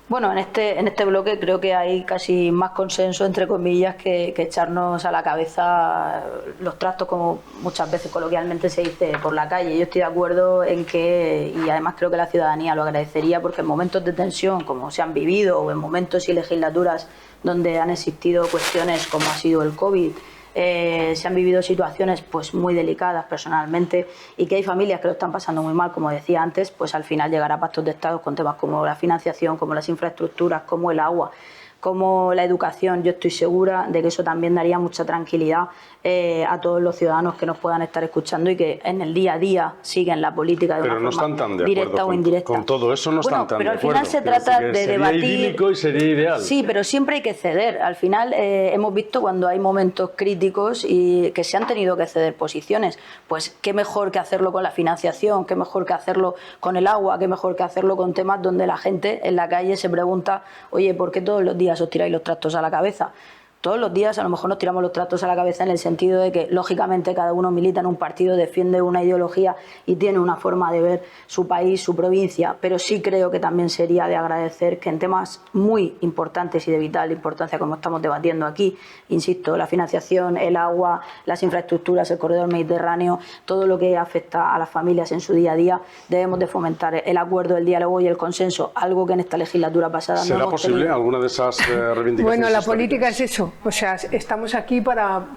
Bueno, en este bloque creo que hay casi más consenso, entre comillas, que echarnos a la cabeza los trastos, como muchas veces coloquialmente se dice por la calle. Yo estoy de acuerdo en que, y además creo que la ciudadanía lo agradecería, porque en momentos de tensión, como se han vivido, o en momentos y legislaturas donde han existido cuestiones como ha sido el COVID, se han vivido situaciones pues muy delicadas personalmente, y que hay familias que lo están pasando muy mal, como decía antes, pues al final llegar a pactos de Estado con temas como la financiación, como las infraestructuras, como el agua, como la educación. Yo estoy segura de que eso también daría mucha tranquilidad a todos los ciudadanos que nos puedan estar escuchando y que en el día a día siguen la política de pero una no forma están tan de directa acuerdo o indirecta. Con todo eso no están tan de acuerdo. Pero al final se trata de debatir. Sería idílico y sería ideal. Sí, pero siempre hay que ceder. Al final hemos visto cuando hay momentos críticos y que se han tenido que ceder posiciones. Pues qué mejor que hacerlo con la financiación, qué mejor que hacerlo con el agua, qué mejor que hacerlo con temas donde la gente en la calle se pregunta, oye, ¿por qué todos los días os tiráis los trastos a la cabeza? Todos los días a lo mejor nos tiramos los trastos a la cabeza en el sentido de que, lógicamente, cada uno milita en un partido, defiende una ideología y tiene una forma de ver su país, su provincia, pero sí creo que también sería de agradecer que en temas muy importantes y de vital importancia, como estamos debatiendo aquí, insisto, la financiación, el agua, las infraestructuras, el corredor mediterráneo, todo lo que afecta a las familias en su día a día, debemos de fomentar el acuerdo, el diálogo y el consenso, algo que en esta legislatura pasada no hemos tenido. ¿Será posible alguna de esas reivindicaciones? Bueno, la históricas? política es eso. O sea, estamos aquí para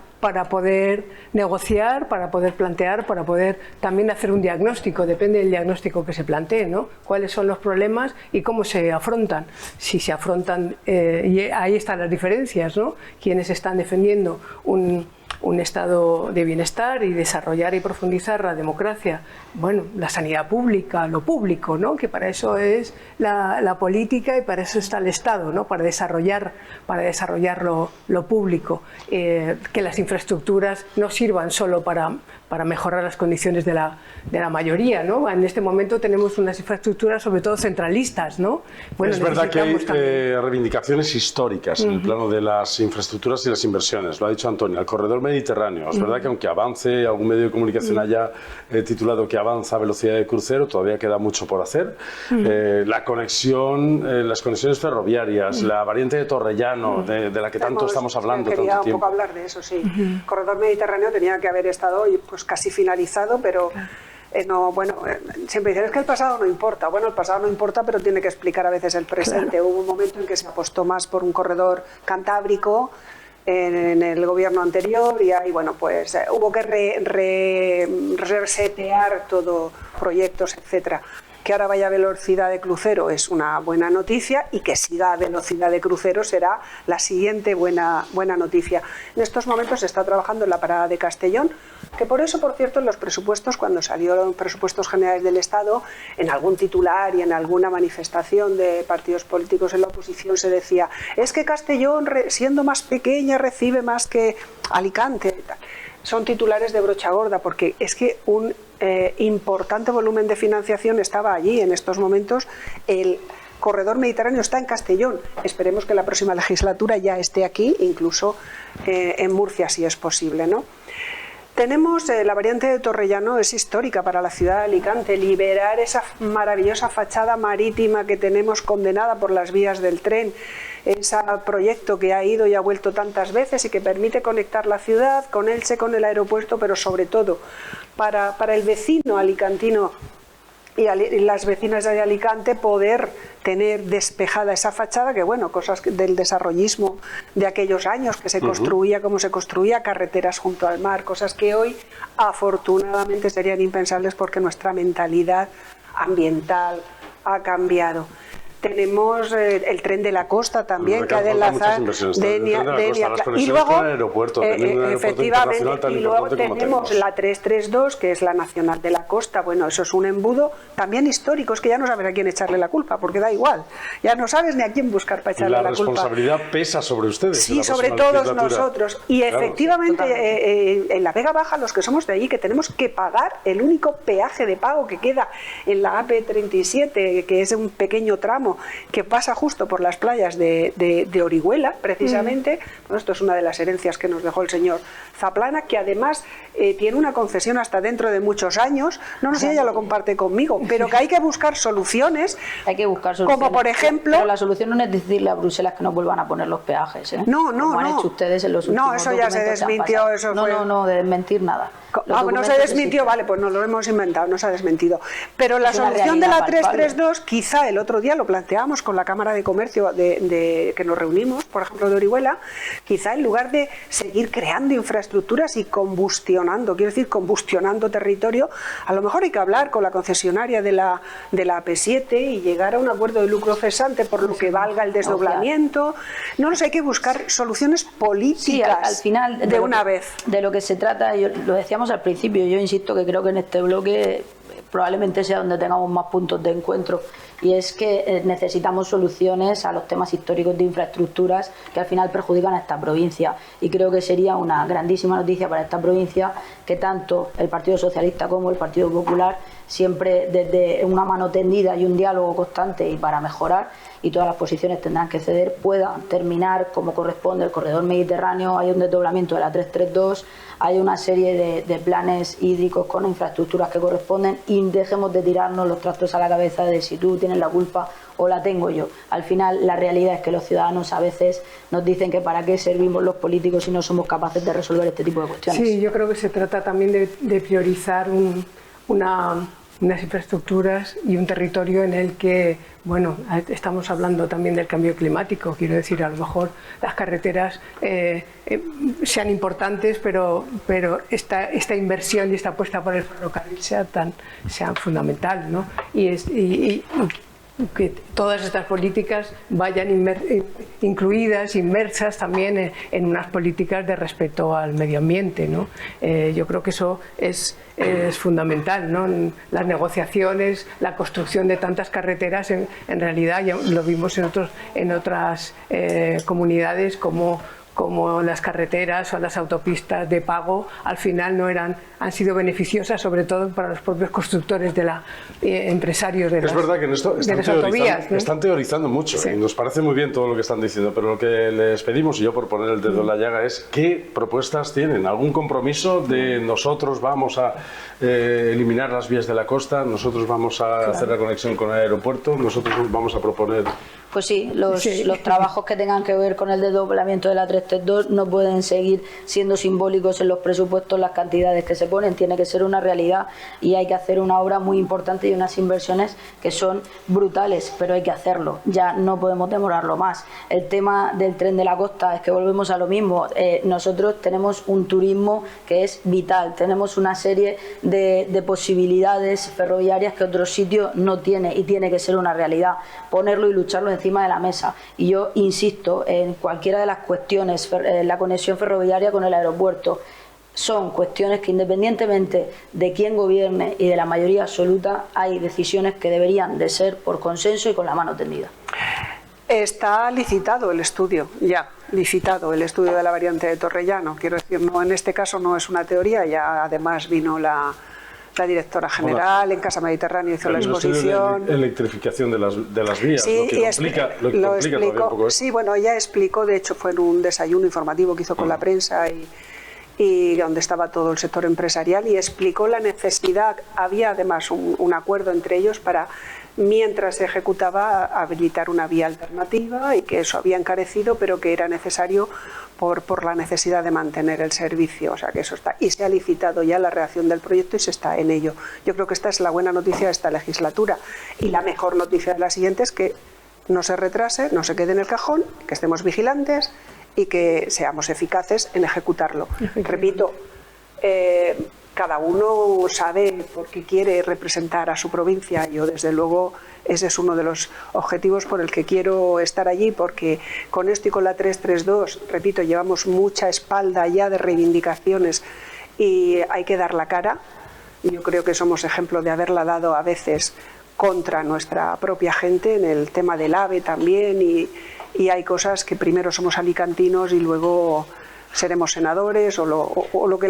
poder negociar, para poder plantear, para poder también hacer un diagnóstico. Depende del diagnóstico que se plantee, ¿no? Cuáles son los problemas y cómo se afrontan. Si se afrontan, y ahí están las diferencias, ¿no? Quienes están defendiendo un estado de bienestar y desarrollar y profundizar la democracia, bueno, la sanidad pública, lo público, ¿no? Que para eso es la política y para eso está el Estado, ¿no? Para desarrollar lo público, que las infraestructuras no sirvan solo para mejorar las condiciones de la mayoría, ¿no? En este momento tenemos unas infraestructuras sobre todo centralistas, ¿no? Bueno, es verdad que hay reivindicaciones históricas en el plano de las infraestructuras y las inversiones, lo ha dicho Antonia, el corredor mediterráneo. Es verdad que aunque avance, algún medio de comunicación haya titulado que avanza a velocidad de crucero, todavía queda mucho por hacer. La conexión, las conexiones ferroviarias, la variante de Torrellano, de la que tanto estamos hablando tanto tiempo. Quería un poco hablar de eso, sí. El corredor mediterráneo tenía que haber estado pues casi finalizado, pero siempre dicen, es que el pasado no importa. Bueno, el pasado no importa, pero tiene que explicar a veces el presente. Claro. Hubo un momento en que se apostó más por un corredor cantábrico en el gobierno anterior y ahí, bueno, pues hubo que resetear todo, proyectos, etcétera. Que ahora vaya a velocidad de crucero es una buena noticia y que siga a velocidad de crucero será la siguiente buena noticia. En estos momentos se está trabajando en la parada de Castellón, que por eso, por cierto, en los presupuestos, cuando salieron los presupuestos generales del Estado, en algún titular y en alguna manifestación de partidos políticos en la oposición se decía, es que Castellón, siendo más pequeña, recibe más que Alicante. Son titulares de brocha gorda, porque es que un importante volumen de financiación estaba allí. En estos momentos el corredor mediterráneo está en Castellón. Esperemos que la próxima legislatura ya esté aquí, incluso en Murcia, si es posible, ¿no? Tenemos la variante de Torrellano, es histórica para la ciudad de Alicante. Liberar esa maravillosa fachada marítima que tenemos condenada por las vías del tren, ese proyecto que ha ido y ha vuelto tantas veces y que permite conectar la ciudad con Elche, con el aeropuerto, pero sobre todo para el vecino alicantino y las vecinas de Alicante poder tener despejada esa fachada, que bueno, cosas del desarrollismo de aquellos años, que se construía como se construía, carreteras junto al mar, cosas que hoy afortunadamente serían impensables porque nuestra mentalidad ambiental ha cambiado. Tenemos el tren de la costa también, que ha de enlazar y luego efectivamente, y luego tenemos la 332, que es la nacional de la costa. Bueno, eso es un embudo también histórico, es que ya no sabes a quién echarle la culpa, porque da igual, ya no sabes ni a quién buscar para echarle la culpa. La responsabilidad pesa sobre ustedes. Sí, sobre todos nosotros. Y claro, efectivamente, en la Vega Baja, los que somos de allí, que tenemos que pagar el único peaje de pago que queda en la AP37, que es un pequeño tramo que pasa justo por las playas de Orihuela, precisamente. Bueno, esto es una de las herencias que nos dejó el señor Zaplana, que además tiene una concesión hasta dentro de muchos años. No sé si ella lo comparte conmigo, pero que hay que buscar soluciones. Hay que buscar soluciones. Como por ejemplo... Pero la solución no es decirle a Bruselas que no vuelvan a poner los peajes, ¿eh? No, como han hecho ustedes en los últimos eso ya se desmintió. Eso fue... No, de desmentir nada. No se desmintió, vale, pues nos lo hemos inventado, no se ha desmentido. Pero la solución de la 332, quizá el otro día lo planteamos con la Cámara de Comercio que nos reunimos, por ejemplo, de Orihuela, quizá en lugar de seguir creando infraestructuras y combustionando territorio, a lo mejor hay que hablar con la concesionaria de la AP7 y llegar a un acuerdo de lucro cesante por lo que valga el desdoblamiento. No hay que buscar soluciones políticas, sí, al final, de una vez. De lo que se trata, lo decíamos al principio, yo insisto que creo que en este bloque probablemente sea donde tengamos más puntos de encuentro, y es que necesitamos soluciones a los temas históricos de infraestructuras que al final perjudican a esta provincia, y creo que sería una grandísima noticia para esta provincia que tanto el Partido Socialista como el Partido Popular, siempre desde una mano tendida y un diálogo constante y para mejorar, y todas las posiciones tendrán que ceder, puedan terminar como corresponde el corredor mediterráneo. Hay un desdoblamiento de la 332, hay una serie de planes hídricos con infraestructuras que corresponden, y dejemos de tirarnos los trastos a la cabeza de si tú tienes la culpa o la tengo yo. Al final, la realidad es que los ciudadanos a veces nos dicen que para qué servimos los políticos si no somos capaces de resolver este tipo de cuestiones. Sí, yo creo que se trata también de priorizar unas infraestructuras y un territorio en el que, bueno, estamos hablando también del cambio climático, quiero decir, a lo mejor las carreteras sean importantes, pero esta inversión y esta apuesta por el ferrocarril sea fundamental, ¿no? Y que todas estas políticas vayan incluidas, inmersas también en unas políticas de respeto al medio ambiente, ¿no? Yo creo que eso es fundamental, ¿no? Las negociaciones, la construcción de tantas carreteras, en realidad ya lo vimos en otras comunidades como las carreteras o las autopistas de pago, al final han sido beneficiosas, sobre todo para los propios constructores empresarios de las autovías. Es verdad que en esto están teorizando mucho, sí. Y nos parece muy bien todo lo que están diciendo, pero lo que les pedimos, y yo por poner el dedo en la llaga, es ¿qué propuestas tienen? ¿Algún compromiso de nosotros vamos a eliminar las vías de la costa, nosotros vamos a hacer la conexión con el aeropuerto, nosotros vamos a proponer Pues sí, los trabajos que tengan que ver con el desdoblamiento de la 332 no pueden seguir siendo simbólicos en los presupuestos, las cantidades que se ponen, tiene que ser una realidad y hay que hacer una obra muy importante y unas inversiones que son brutales, pero hay que hacerlo, ya no podemos demorarlo más. El tema del tren de la costa es que volvemos a lo mismo, nosotros tenemos un turismo que es vital, tenemos una serie de posibilidades ferroviarias que otros sitios no tiene y tiene que ser una realidad, ponerlo y lucharlo encima de la mesa. Y yo insisto en cualquiera de las cuestiones, la conexión ferroviaria con el aeropuerto, son cuestiones que independientemente de quién gobierne y de la mayoría absoluta, hay decisiones que deberían de ser por consenso y con la mano tendida. Está licitado el estudio, ya, licitado el estudio de la variante de Torrellano. Quiero decir, no, en este caso no es una teoría, ya además vino la directora general en Casa Mediterránea, hizo la exposición. Electrificación de las vías, sí, lo que complica todavía un poco. Sí, bueno, ella explicó, de hecho fue en un desayuno informativo que hizo con la prensa y donde estaba todo el sector empresarial, y explicó la necesidad, había además un acuerdo entre ellos para, mientras se ejecutaba, habilitar una vía alternativa, y que eso había encarecido, pero que era necesario por la necesidad de mantener el servicio. O sea que eso está, y se ha licitado ya la redacción del proyecto y se está en ello. Yo creo que esta es la buena noticia de esta legislatura, y la mejor noticia de la siguiente es que no se retrase, no se quede en el cajón, que estemos vigilantes y que seamos eficaces en ejecutarlo. Repito, cada uno sabe por qué quiere representar a su provincia. Yo, desde luego, ese es uno de los objetivos por el que quiero estar allí, porque con esto y con la 332, repito, llevamos mucha espalda ya de reivindicaciones y hay que dar la cara. Yo creo que somos ejemplo de haberla dado a veces contra nuestra propia gente, en el tema del AVE también, y hay cosas que primero somos alicantinos y luego seremos senadores o lo que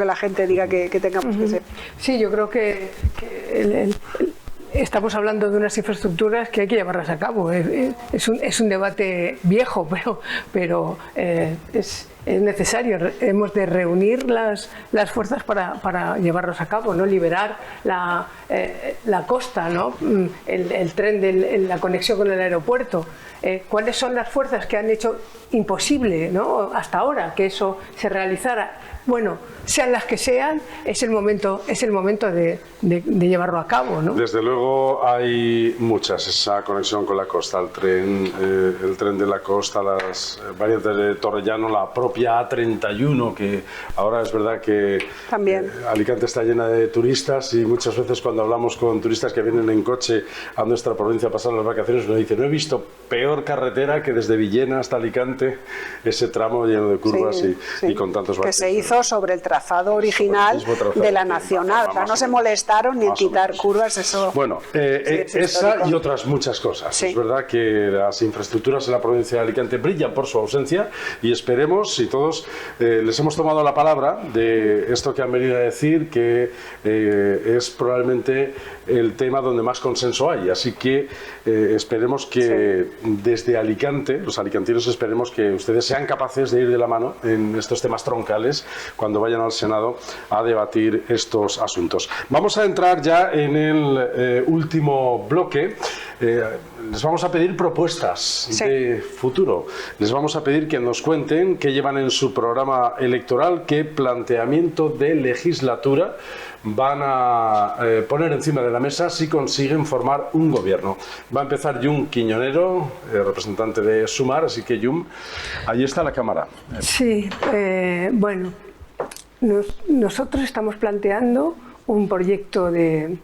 la gente diga que tengamos que ser. Sí, yo creo que estamos hablando de unas infraestructuras que hay que llevarlas a cabo. Es un debate viejo, pero es necesario. Hemos de reunir las fuerzas para llevarlos a cabo, ¿no? Liberar la costa, ¿no? El tren, la conexión con el aeropuerto. ¿Cuáles son las fuerzas que han hecho imposible, ¿no?, hasta ahora que eso se realizara? Bueno, sean las que sean, es el momento de llevarlo a cabo, ¿no? Desde luego hay muchas, esa conexión con la costa, el tren de la costa, las variantes de Torrellano, la propia A31, que ahora es verdad que también Alicante está llena de turistas, y muchas veces cuando hablamos con turistas que vienen en coche a nuestra provincia a pasar las vacaciones, nos dicen: no he visto peor carretera que desde Villena hasta Alicante, ese tramo lleno de curvas y con tantos baches. Que se hizo sobre el trazado original de la Nacional. O sea, no se molestaron ni en quitar curvas, eso. Bueno, esa y otras muchas cosas. Sí. Es verdad que las infraestructuras en la provincia de Alicante brillan por su ausencia, y esperemos, si todos les hemos tomado la palabra de esto que han venido a decir, que es probablemente el tema donde más consenso hay. Así que esperemos que desde Alicante, los alicantinos, esperemos que ustedes sean capaces de ir de la mano en estos temas troncales cuando vayan al Senado a debatir estos asuntos. Vamos a entrar ya en el último bloque. Les vamos a pedir propuestas de futuro. Les vamos a pedir que nos cuenten qué llevan en su programa electoral, qué planteamiento de legislatura van a poner encima de la mesa si consiguen formar un gobierno. Va a empezar Yum Quiñonero, representante de Sumar, así que Yum, ahí está la cámara. Sí, bueno, nosotros estamos planteando un proyecto de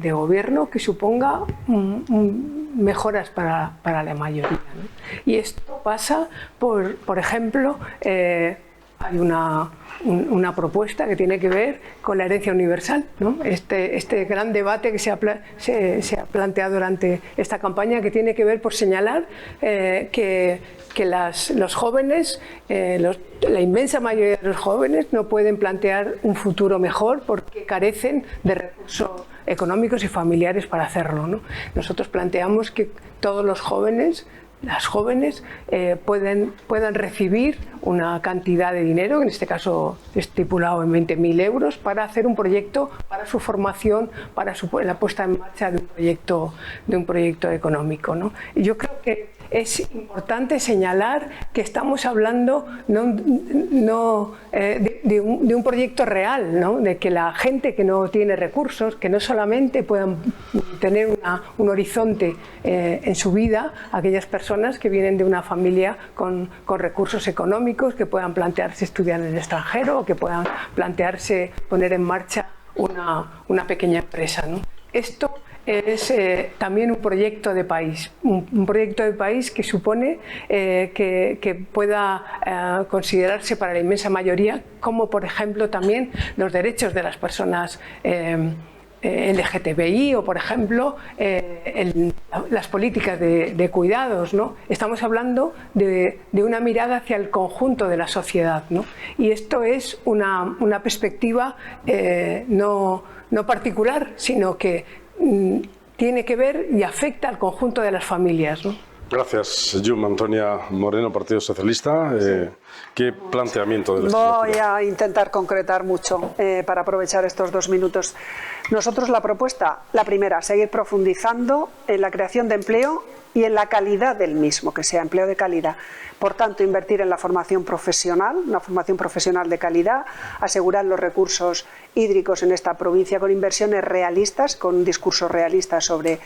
gobierno que suponga mejoras para la mayoría, ¿no? Y esto pasa por ejemplo, hay una propuesta que tiene que ver con la herencia universal, ¿no? Este gran debate que se ha planteado durante esta campaña, que tiene que ver por señalar que los jóvenes, la inmensa mayoría de los jóvenes, no pueden plantear un futuro mejor porque carecen de recursos económicos y familiares para hacerlo, ¿no? Nosotros planteamos que todos los jóvenes las jóvenes puedan recibir una cantidad de dinero, en este caso estipulado en 20.000 euros, para hacer un proyecto para su formación, para la puesta en marcha de un proyecto económico, ¿no? Y yo creo que es importante señalar que estamos hablando de un proyecto real, ¿no? De que la gente que no tiene recursos, que no solamente puedan tener un horizonte en su vida, aquellas personas que vienen de una familia con recursos económicos, que puedan plantearse estudiar en el extranjero o que puedan plantearse poner en marcha una pequeña empresa, ¿no? Esto es también un proyecto de país, un proyecto de país que supone que pueda considerarse para la inmensa mayoría como, por ejemplo, también los derechos de las personas LGTBI o, por ejemplo, las políticas de cuidados, ¿no? Estamos hablando de una mirada hacia el conjunto de la sociedad, ¿no? Y esto es una perspectiva no particular, sino que tiene que ver y afecta al conjunto de las familias, ¿no? Gracias, Yum. Antonia Moreno, Partido Socialista. ¿Qué planteamiento de la Voy legislatura? a intentar concretar mucho para aprovechar estos 2 minutos. Nosotros la propuesta, la primera, seguir profundizando en la creación de empleo y en la calidad del mismo, que sea empleo de calidad. Por tanto, invertir en la formación profesional, una formación profesional de calidad, asegurar los recursos hídricos en esta provincia con inversiones realistas, con un discurso realista sobre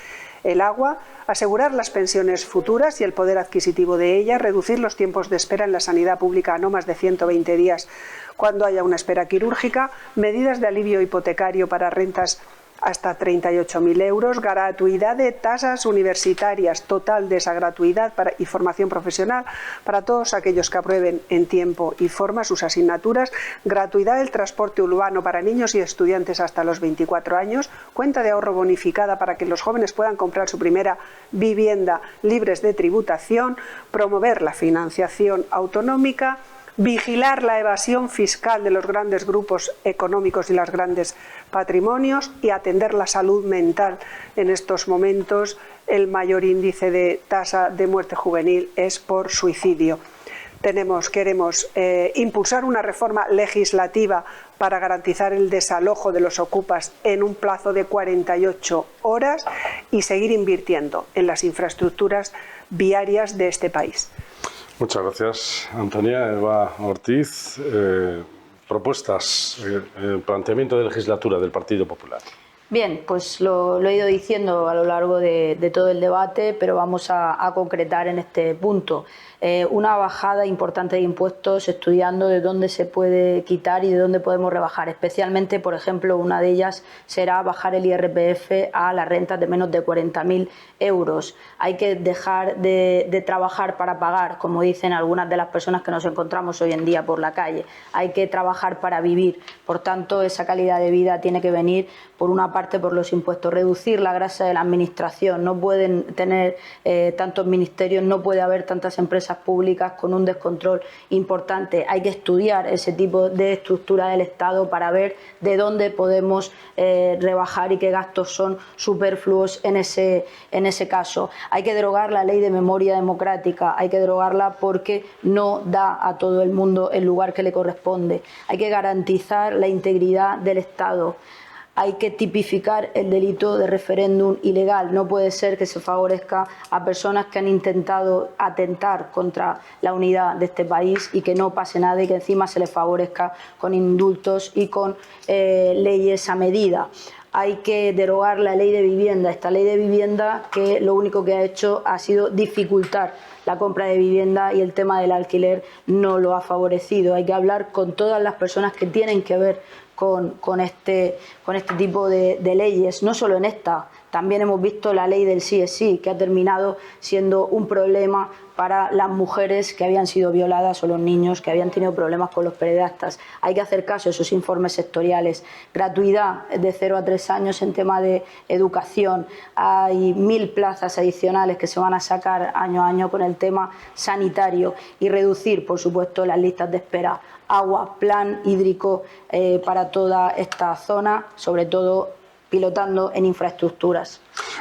el agua, asegurar las pensiones futuras y el poder adquisitivo de ellas, reducir los tiempos de espera en la sanidad pública a no más de 120 días cuando haya una espera quirúrgica, medidas de alivio hipotecario para rentas hasta 38.000 euros, gratuidad de tasas universitarias, total de esa gratuidad y formación profesional para todos aquellos que aprueben en tiempo y forma sus asignaturas, gratuidad del transporte urbano para niños y estudiantes hasta los 24 años, cuenta de ahorro bonificada para que los jóvenes puedan comprar su primera vivienda libres de tributación, promover la financiación autonómica, vigilar la evasión fiscal de los grandes grupos económicos y los grandes patrimonios y atender la salud mental. En estos momentos el mayor índice de tasa de muerte juvenil es por suicidio. Queremos impulsar una reforma legislativa para garantizar el desalojo de los ocupas en un plazo de 48 horas y seguir invirtiendo en las infraestructuras viarias de este país. Muchas gracias, Antonia. Eva Ortiz, propuestas, planteamiento de legislatura del Partido Popular. Bien, pues lo he ido diciendo a lo largo de todo el debate, pero vamos a concretar en este punto. Una bajada importante de impuestos, estudiando de dónde se puede quitar y de dónde podemos rebajar. Especialmente, por ejemplo, una de ellas será bajar el IRPF a las rentas de menos de 40.000 euros. Hay que dejar de trabajar para pagar, como dicen algunas de las personas que nos encontramos hoy en día por la calle. Hay que trabajar para vivir. Por tanto, esa calidad de vida tiene que venir, por una parte, por los impuestos. Reducir la grasa de la administración. No pueden tener tantos ministerios, no puede haber tantas empresas públicas con un descontrol importante. Hay que estudiar ese tipo de estructura del Estado para ver de dónde podemos rebajar y qué gastos son superfluos en ese caso. Hay que derogar la ley de memoria democrática, hay que derogarla porque no da a todo el mundo el lugar que le corresponde. Hay que garantizar la integridad del Estado. Hay que tipificar el delito de referéndum ilegal. No puede ser que se favorezca a personas que han intentado atentar contra la unidad de este país y que no pase nada y que encima se les favorezca con indultos y con leyes a medida. Hay que derogar la ley de vivienda, esta ley de vivienda que lo único que ha hecho ha sido dificultar la compra de vivienda y el tema del alquiler no lo ha favorecido. Hay que hablar con todas las personas que tienen que ver con este tipo de leyes, no solo en esta. También hemos visto la ley del sí es sí, que ha terminado siendo un problema para las mujeres que habían sido violadas o los niños que habían tenido problemas con los pederastas. Hay que hacer caso a esos informes sectoriales. Gratuidad de 0 a 3 años en tema de educación. Hay 1.000 plazas adicionales que se van a sacar año a año con el tema sanitario y reducir, por supuesto, las listas de espera. Agua, plan hídrico para toda esta zona, sobre todo pilotando en infraestructuras.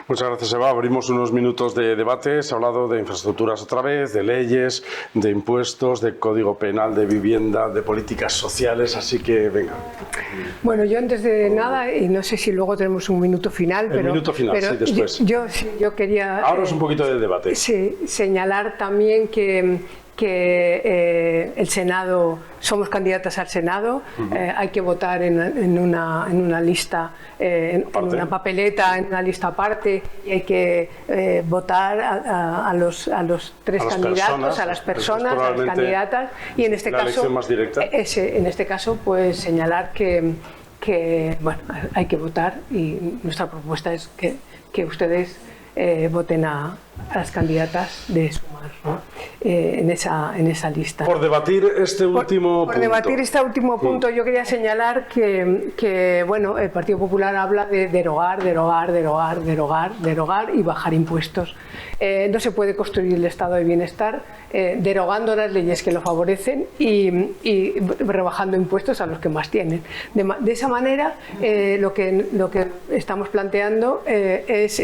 Muchas gracias, Eva. Abrimos unos minutos de debate. Se ha hablado de infraestructuras otra vez, de leyes, de impuestos, de código penal, de vivienda, de políticas sociales, así que venga. Bueno, yo antes de nada, y no sé si luego tenemos un minuto final, pero minuto final, sí, después. Yo quería... Ahora es un poquito de debate. Sí, señalar también que el Senado, somos candidatas al Senado, hay que votar en una lista, en una papeleta, en una lista aparte, y hay que votar a los tres candidatos, a las personas, a las candidatas, y en este caso, más directa. En este caso, pues señalar que bueno, hay que votar, y nuestra propuesta es que ustedes voten a las candidatas de Sumar, ¿no? en esa lista. Por debatir este último punto. Por debatir este último punto, yo quería señalar que bueno, el Partido Popular habla de derogar y bajar impuestos. No se puede construir el estado de bienestar derogando las leyes que lo favorecen y rebajando impuestos a los que más tienen. De esa manera, lo que estamos planteando es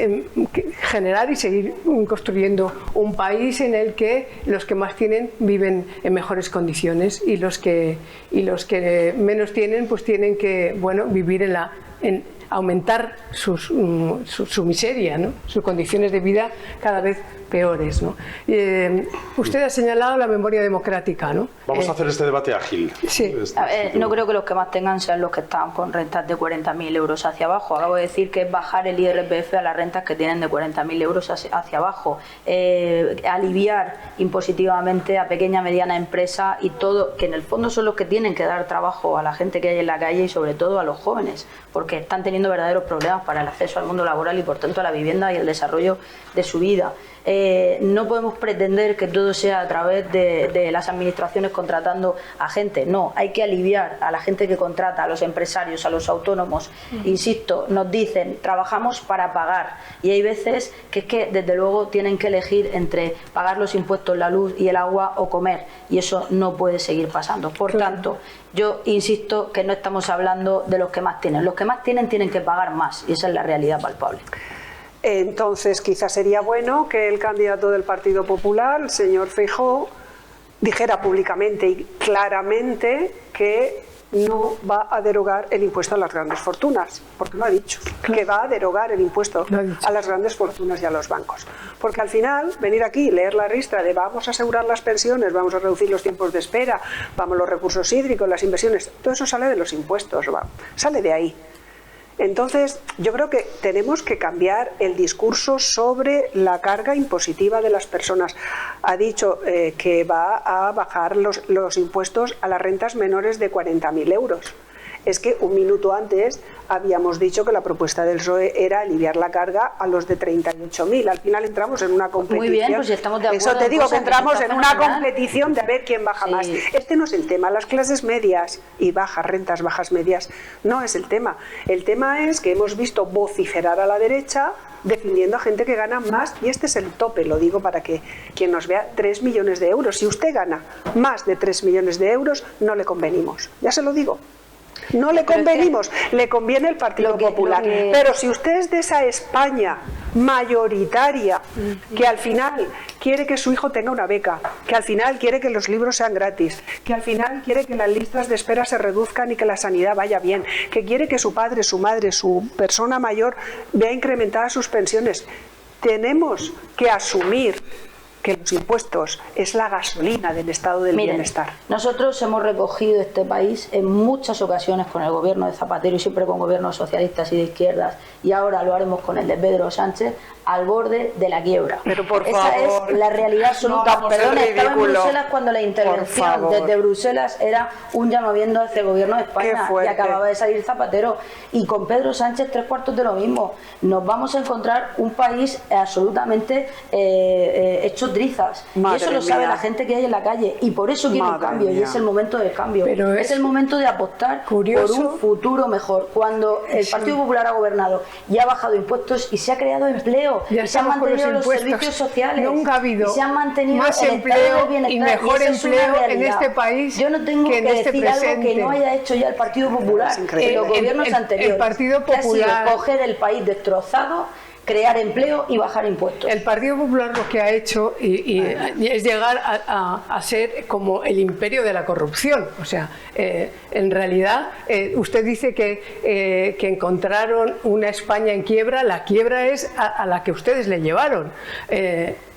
generar y seguir construyendo un país en el que los que más tienen viven en mejores condiciones, y los que menos tienen, pues tienen que, bueno, vivir en aumentar su miseria, ¿no? Sus condiciones de vida cada vez peores, ¿no? Usted ha señalado la memoria democrática, ¿no? Vamos a hacer este debate ágil. Sí. No creo que los que más tengan sean los que están con rentas de 40.000 euros hacia abajo. Acabo de decir que es bajar el IRPF a las rentas que tienen de 40.000 euros hacia abajo. Aliviar impositivamente a pequeña y mediana empresa y todo, que en el fondo son los que tienen que dar trabajo a la gente que hay en la calle y sobre todo a los jóvenes, porque están teniendo verdaderos problemas para el acceso al mundo laboral y por tanto a la vivienda y el desarrollo de su vida. No podemos pretender que todo sea a través de las administraciones contratando a gente. No, hay que aliviar a la gente que contrata, a los empresarios, a los autónomos. Insisto, nos dicen, trabajamos para pagar, y hay veces que es que desde luego tienen que elegir entre pagar los impuestos, la luz y el agua o comer, y eso no puede seguir pasando. Por tanto, yo insisto que no estamos hablando de los que más tienen. Los que más tienen que pagar más, y esa es la realidad palpable. Entonces, quizás sería bueno que el candidato del Partido Popular, el señor Feijóo, dijera públicamente y claramente que no va a derogar el impuesto a las grandes fortunas, porque lo ha dicho, que va a derogar el impuesto a las grandes fortunas y a los bancos. Porque al final, venir aquí y leer la ristra de vamos a asegurar las pensiones, vamos a reducir los tiempos de espera, vamos los recursos hídricos, las inversiones, todo eso sale de los impuestos, sale de ahí. Entonces, yo creo que tenemos que cambiar el discurso sobre la carga impositiva de las personas. Ha dicho que va a bajar los impuestos a las rentas menores de 40.000 euros. Es que un minuto antes habíamos dicho que la propuesta del PSOE era aliviar la carga a los de 38.000. Al final entramos en una competición. Muy bien, pues si estamos de acuerdo. Eso te digo, que entramos en una fenomenal. competición de a ver quién baja más. Este no es el tema. Las clases medias y bajas rentas, bajas medias, no es el tema. El tema es que hemos visto vociferar a la derecha defendiendo a gente que gana más, y este es el tope, lo digo para que quien nos vea, 3 millones de euros. Si usted gana más de 3 millones de euros, no le convenimos. Ya se lo digo. No le convenimos, le conviene el Partido Popular. Pero si usted es de esa España mayoritaria que al final quiere que su hijo tenga una beca, que al final quiere que los libros sean gratis, que al final quiere que las listas de espera se reduzcan y que la sanidad vaya bien, que quiere que su padre, su madre, su persona mayor vea incrementadas sus pensiones, tenemos que asumir que los impuestos es la gasolina del estado del bienestar. Nosotros hemos recogido este país en muchas ocasiones con el gobierno de Zapatero y siempre con gobiernos socialistas y de izquierdas, y ahora lo haremos con el de Pedro Sánchez, al borde de la quiebra. Pero por Esa favor, es la realidad absoluta. no Perdón, estaba en ridículo. Bruselas cuando la intervención desde Bruselas era un llamamiento a este gobierno de España, y acababa de salir Zapatero, y con Pedro Sánchez 3/4 de lo mismo. Nos vamos a encontrar un país absolutamente hecho trizas. Madre y eso lo sabe mía. la gente que hay en la calle. Y por eso quiere un Madre cambio. Y mía. es el momento del cambio. Pero es el momento de apostar curioso. por un futuro mejor. Cuando el Partido Popular ha gobernado y ha bajado impuestos y se ha creado empleo, Ya y se han estamos con mantenido los impuestos. servicios sociales, Nunca ha habido y se han mantenido más el estado empleo del bienestar, y mejor esa es una empleo en realidad. este país Yo no tengo que en este decir algo que presente. no haya hecho ya el Partido Popular en los gobiernos el anteriores, Partido que ha sido Popular- coger el país destrozado, crear empleo y bajar impuestos. El Partido Popular lo que ha hecho y es llegar a ser como el imperio de la corrupción. O sea, en realidad, usted dice que encontraron una España en quiebra. La quiebra es a la que ustedes le llevaron.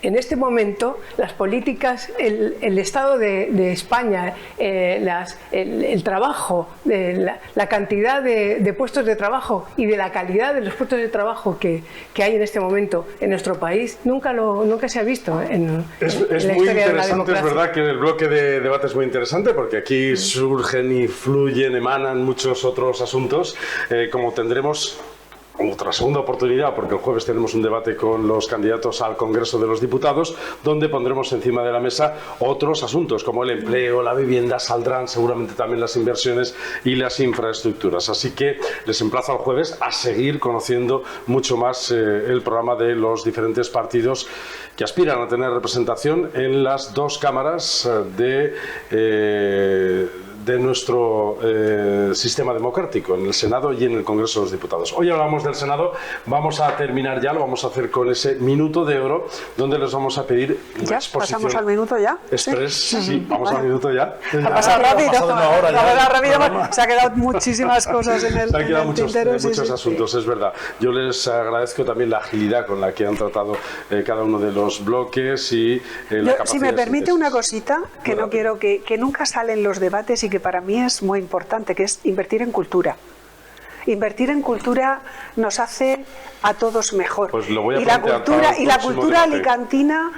En este momento, las políticas, el estado de España, el trabajo, la cantidad de puestos de trabajo y de la calidad de los puestos de trabajo que hay en este momento en nuestro país, nunca se ha visto en Es la muy historia de la interesante, es democracia. verdad que el bloque de debate es muy interesante porque aquí surgen y fluyen, emanan muchos otros asuntos, como tendremos otra segunda oportunidad, porque el jueves tenemos un debate con los candidatos al Congreso de los Diputados, donde pondremos encima de la mesa otros asuntos como el empleo, la vivienda, saldrán seguramente también las inversiones y las infraestructuras. Así que les emplazo al jueves a seguir conociendo mucho más el programa de los diferentes partidos que aspiran a tener representación en las dos cámaras de nuestro sistema democrático, en el Senado y en el Congreso de los Diputados. Hoy hablamos del Senado, vamos a terminar ya, lo vamos a hacer con ese minuto de oro, donde les vamos a pedir una ¿Ya? exposición. ¿Pasamos al minuto ya? Express, sí, vamos al minuto ya. Ha pasado rápido. Ha pasado una hora ya. Ha pasado rápido. Se han quedado muchísimas cosas en el, Se han en quedado el muchos tintero. Sí, muchos sí. asuntos, es verdad. Yo les agradezco también la agilidad con la que han tratado cada uno de los bloques y la Yo, capacidad si me de permite síntesis. una cosita que Muy no rápido. quiero que nunca sale en los debates y que para mí es muy importante, que es invertir en cultura. Invertir en cultura nos hace a todos mejor. Pues lo voy a y la plantear cultura para el y la próximo cultura debate. alicantina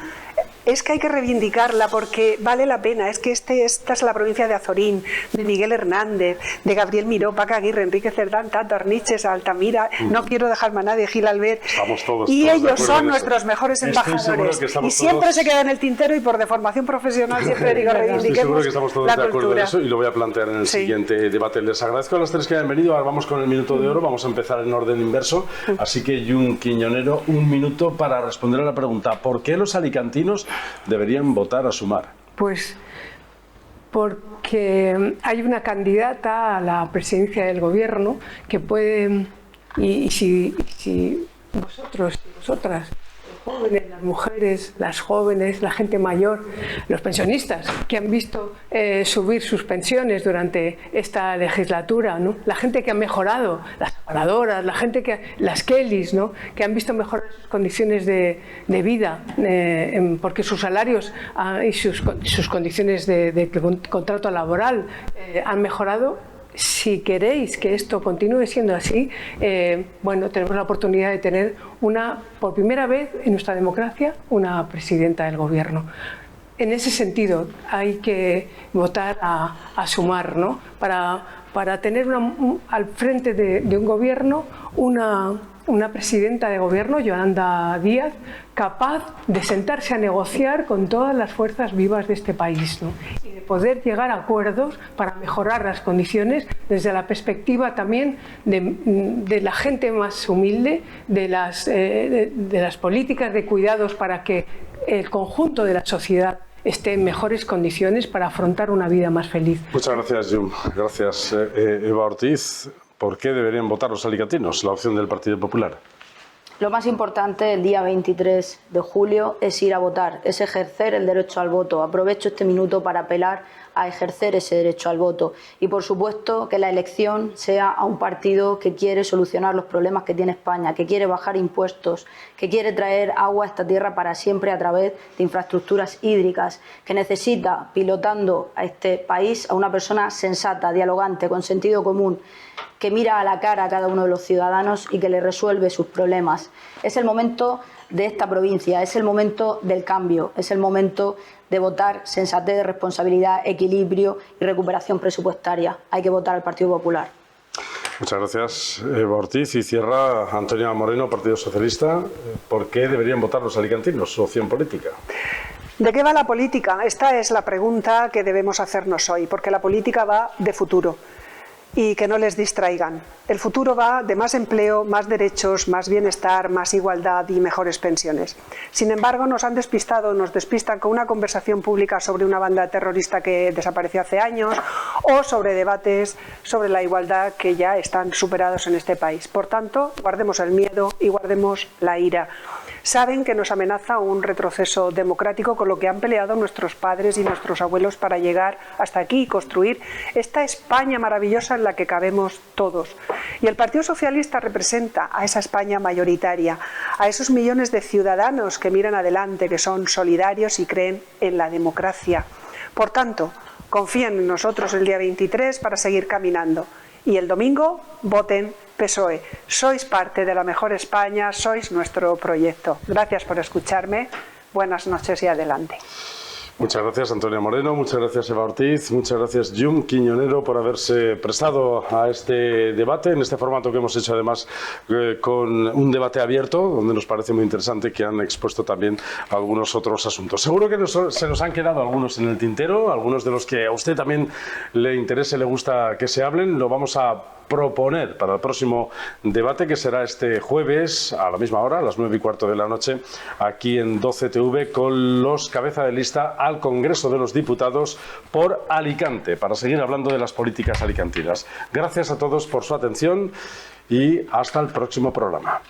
es que hay que reivindicarla porque vale la pena. Es que esta es la provincia de Azorín, de Miguel Hernández, de Gabriel Miró, Paca Aguirre, Enrique Cerdán, Tato Arniches, Altamira, no quiero dejarme a nadie, Gil Albert. Estamos todos Y de ellos acuerdo son en eso. nuestros mejores Estoy seguro embajadores. que Y estamos siempre todos- se queda en el tintero y por deformación profesional siempre digo Estoy seguro reivindiquemos que estamos todos la de acuerdo cultura. en eso y lo voy a plantear en el Sí. siguiente debate. Les agradezco a las tres que hayan venido. Ahora vamos con el minuto de oro. Vamos a empezar en orden inverso. Así que, Jun Quiñonero, un minuto para responder a la pregunta: ¿por qué los alicantinos deberían votar a Sumar? Pues porque hay una candidata a la presidencia del gobierno que puede, y si vosotros y vosotras, los jóvenes, las mujeres, las jóvenes, la gente mayor, los pensionistas que han visto subir sus pensiones durante esta legislatura, ¿no? La gente que ha mejorado, las separadoras, la gente las Kellys, ¿no? Que han visto mejorar sus condiciones de vida, porque sus salarios y sus condiciones de contrato laboral han mejorado. Si queréis que esto continúe siendo así, bueno, tenemos la oportunidad de tener por primera vez en nuestra democracia, una presidenta del gobierno. En ese sentido, hay que votar a Sumar, ¿no? Para tener al frente de un gobierno una presidenta de gobierno, Yolanda Díaz, capaz de sentarse a negociar con todas las fuerzas vivas de este país, ¿no? Y de poder llegar a acuerdos para mejorar las condiciones desde la perspectiva también de la gente más humilde, de las políticas de cuidados para que el conjunto de la sociedad esté en mejores condiciones para afrontar una vida más feliz. Muchas gracias, Jun. Gracias, Eva Ortiz. ¿Por qué deberían votar los alicantinos la opción del Partido Popular? Lo más importante el día 23 de julio es ir a votar, es ejercer el derecho al voto. Aprovecho este minuto para apelar a ejercer ese derecho al voto. Y por supuesto que la elección sea a un partido que quiere solucionar los problemas que tiene España, que quiere bajar impuestos, que quiere traer agua a esta tierra para siempre a través de infraestructuras hídricas, que necesita, pilotando a este país, a una persona sensata, dialogante, con sentido común, que mira a la cara a cada uno de los ciudadanos y que le resuelve sus problemas. Es el momento de esta provincia, es el momento del cambio, es el momento de votar sensatez, responsabilidad, equilibrio y recuperación presupuestaria. Hay que votar al Partido Popular. Muchas gracias, Eva Ortiz. Y cierra Antonia Moreno, Partido Socialista. ¿Por qué deberían votar los alicantinos? Su opción política. ¿De qué va la política? Esta es la pregunta que debemos hacernos hoy, porque la política va de futuro. Y que no les distraigan. El futuro va de más empleo, más derechos, más bienestar, más igualdad y mejores pensiones. Sin embargo, nos despistan con una conversación pública sobre una banda terrorista que desapareció hace años o sobre debates sobre la igualdad que ya están superados en este país. Por tanto, guardemos el miedo y guardemos la ira. Saben que nos amenaza un retroceso democrático con lo que han peleado nuestros padres y nuestros abuelos para llegar hasta aquí y construir esta España maravillosa en la que cabemos todos. Y el Partido Socialista representa a esa España mayoritaria, a esos millones de ciudadanos que miran adelante, que son solidarios y creen en la democracia. Por tanto, confíen en nosotros el día 23 para seguir caminando. Y el domingo voten PSOE. Sois parte de la mejor España, sois nuestro proyecto. Gracias por escucharme. Buenas noches y adelante. Muchas gracias, Antonia Moreno, muchas gracias, Eva Ortiz, muchas gracias, Jun Quiñonero, por haberse prestado a este debate, en este formato que hemos hecho además con un debate abierto, donde nos parece muy interesante que han expuesto también algunos otros asuntos. Seguro que se nos han quedado algunos en el tintero, algunos de los que a usted también le interese, le gusta que se hablen, lo vamos a proponer para el próximo debate, que será este jueves a la misma hora, a las 9:15 de la noche, aquí en 12TV, con los cabeza de lista al Congreso de los Diputados por Alicante, para seguir hablando de las políticas alicantinas. Gracias a todos por su atención y hasta el próximo programa.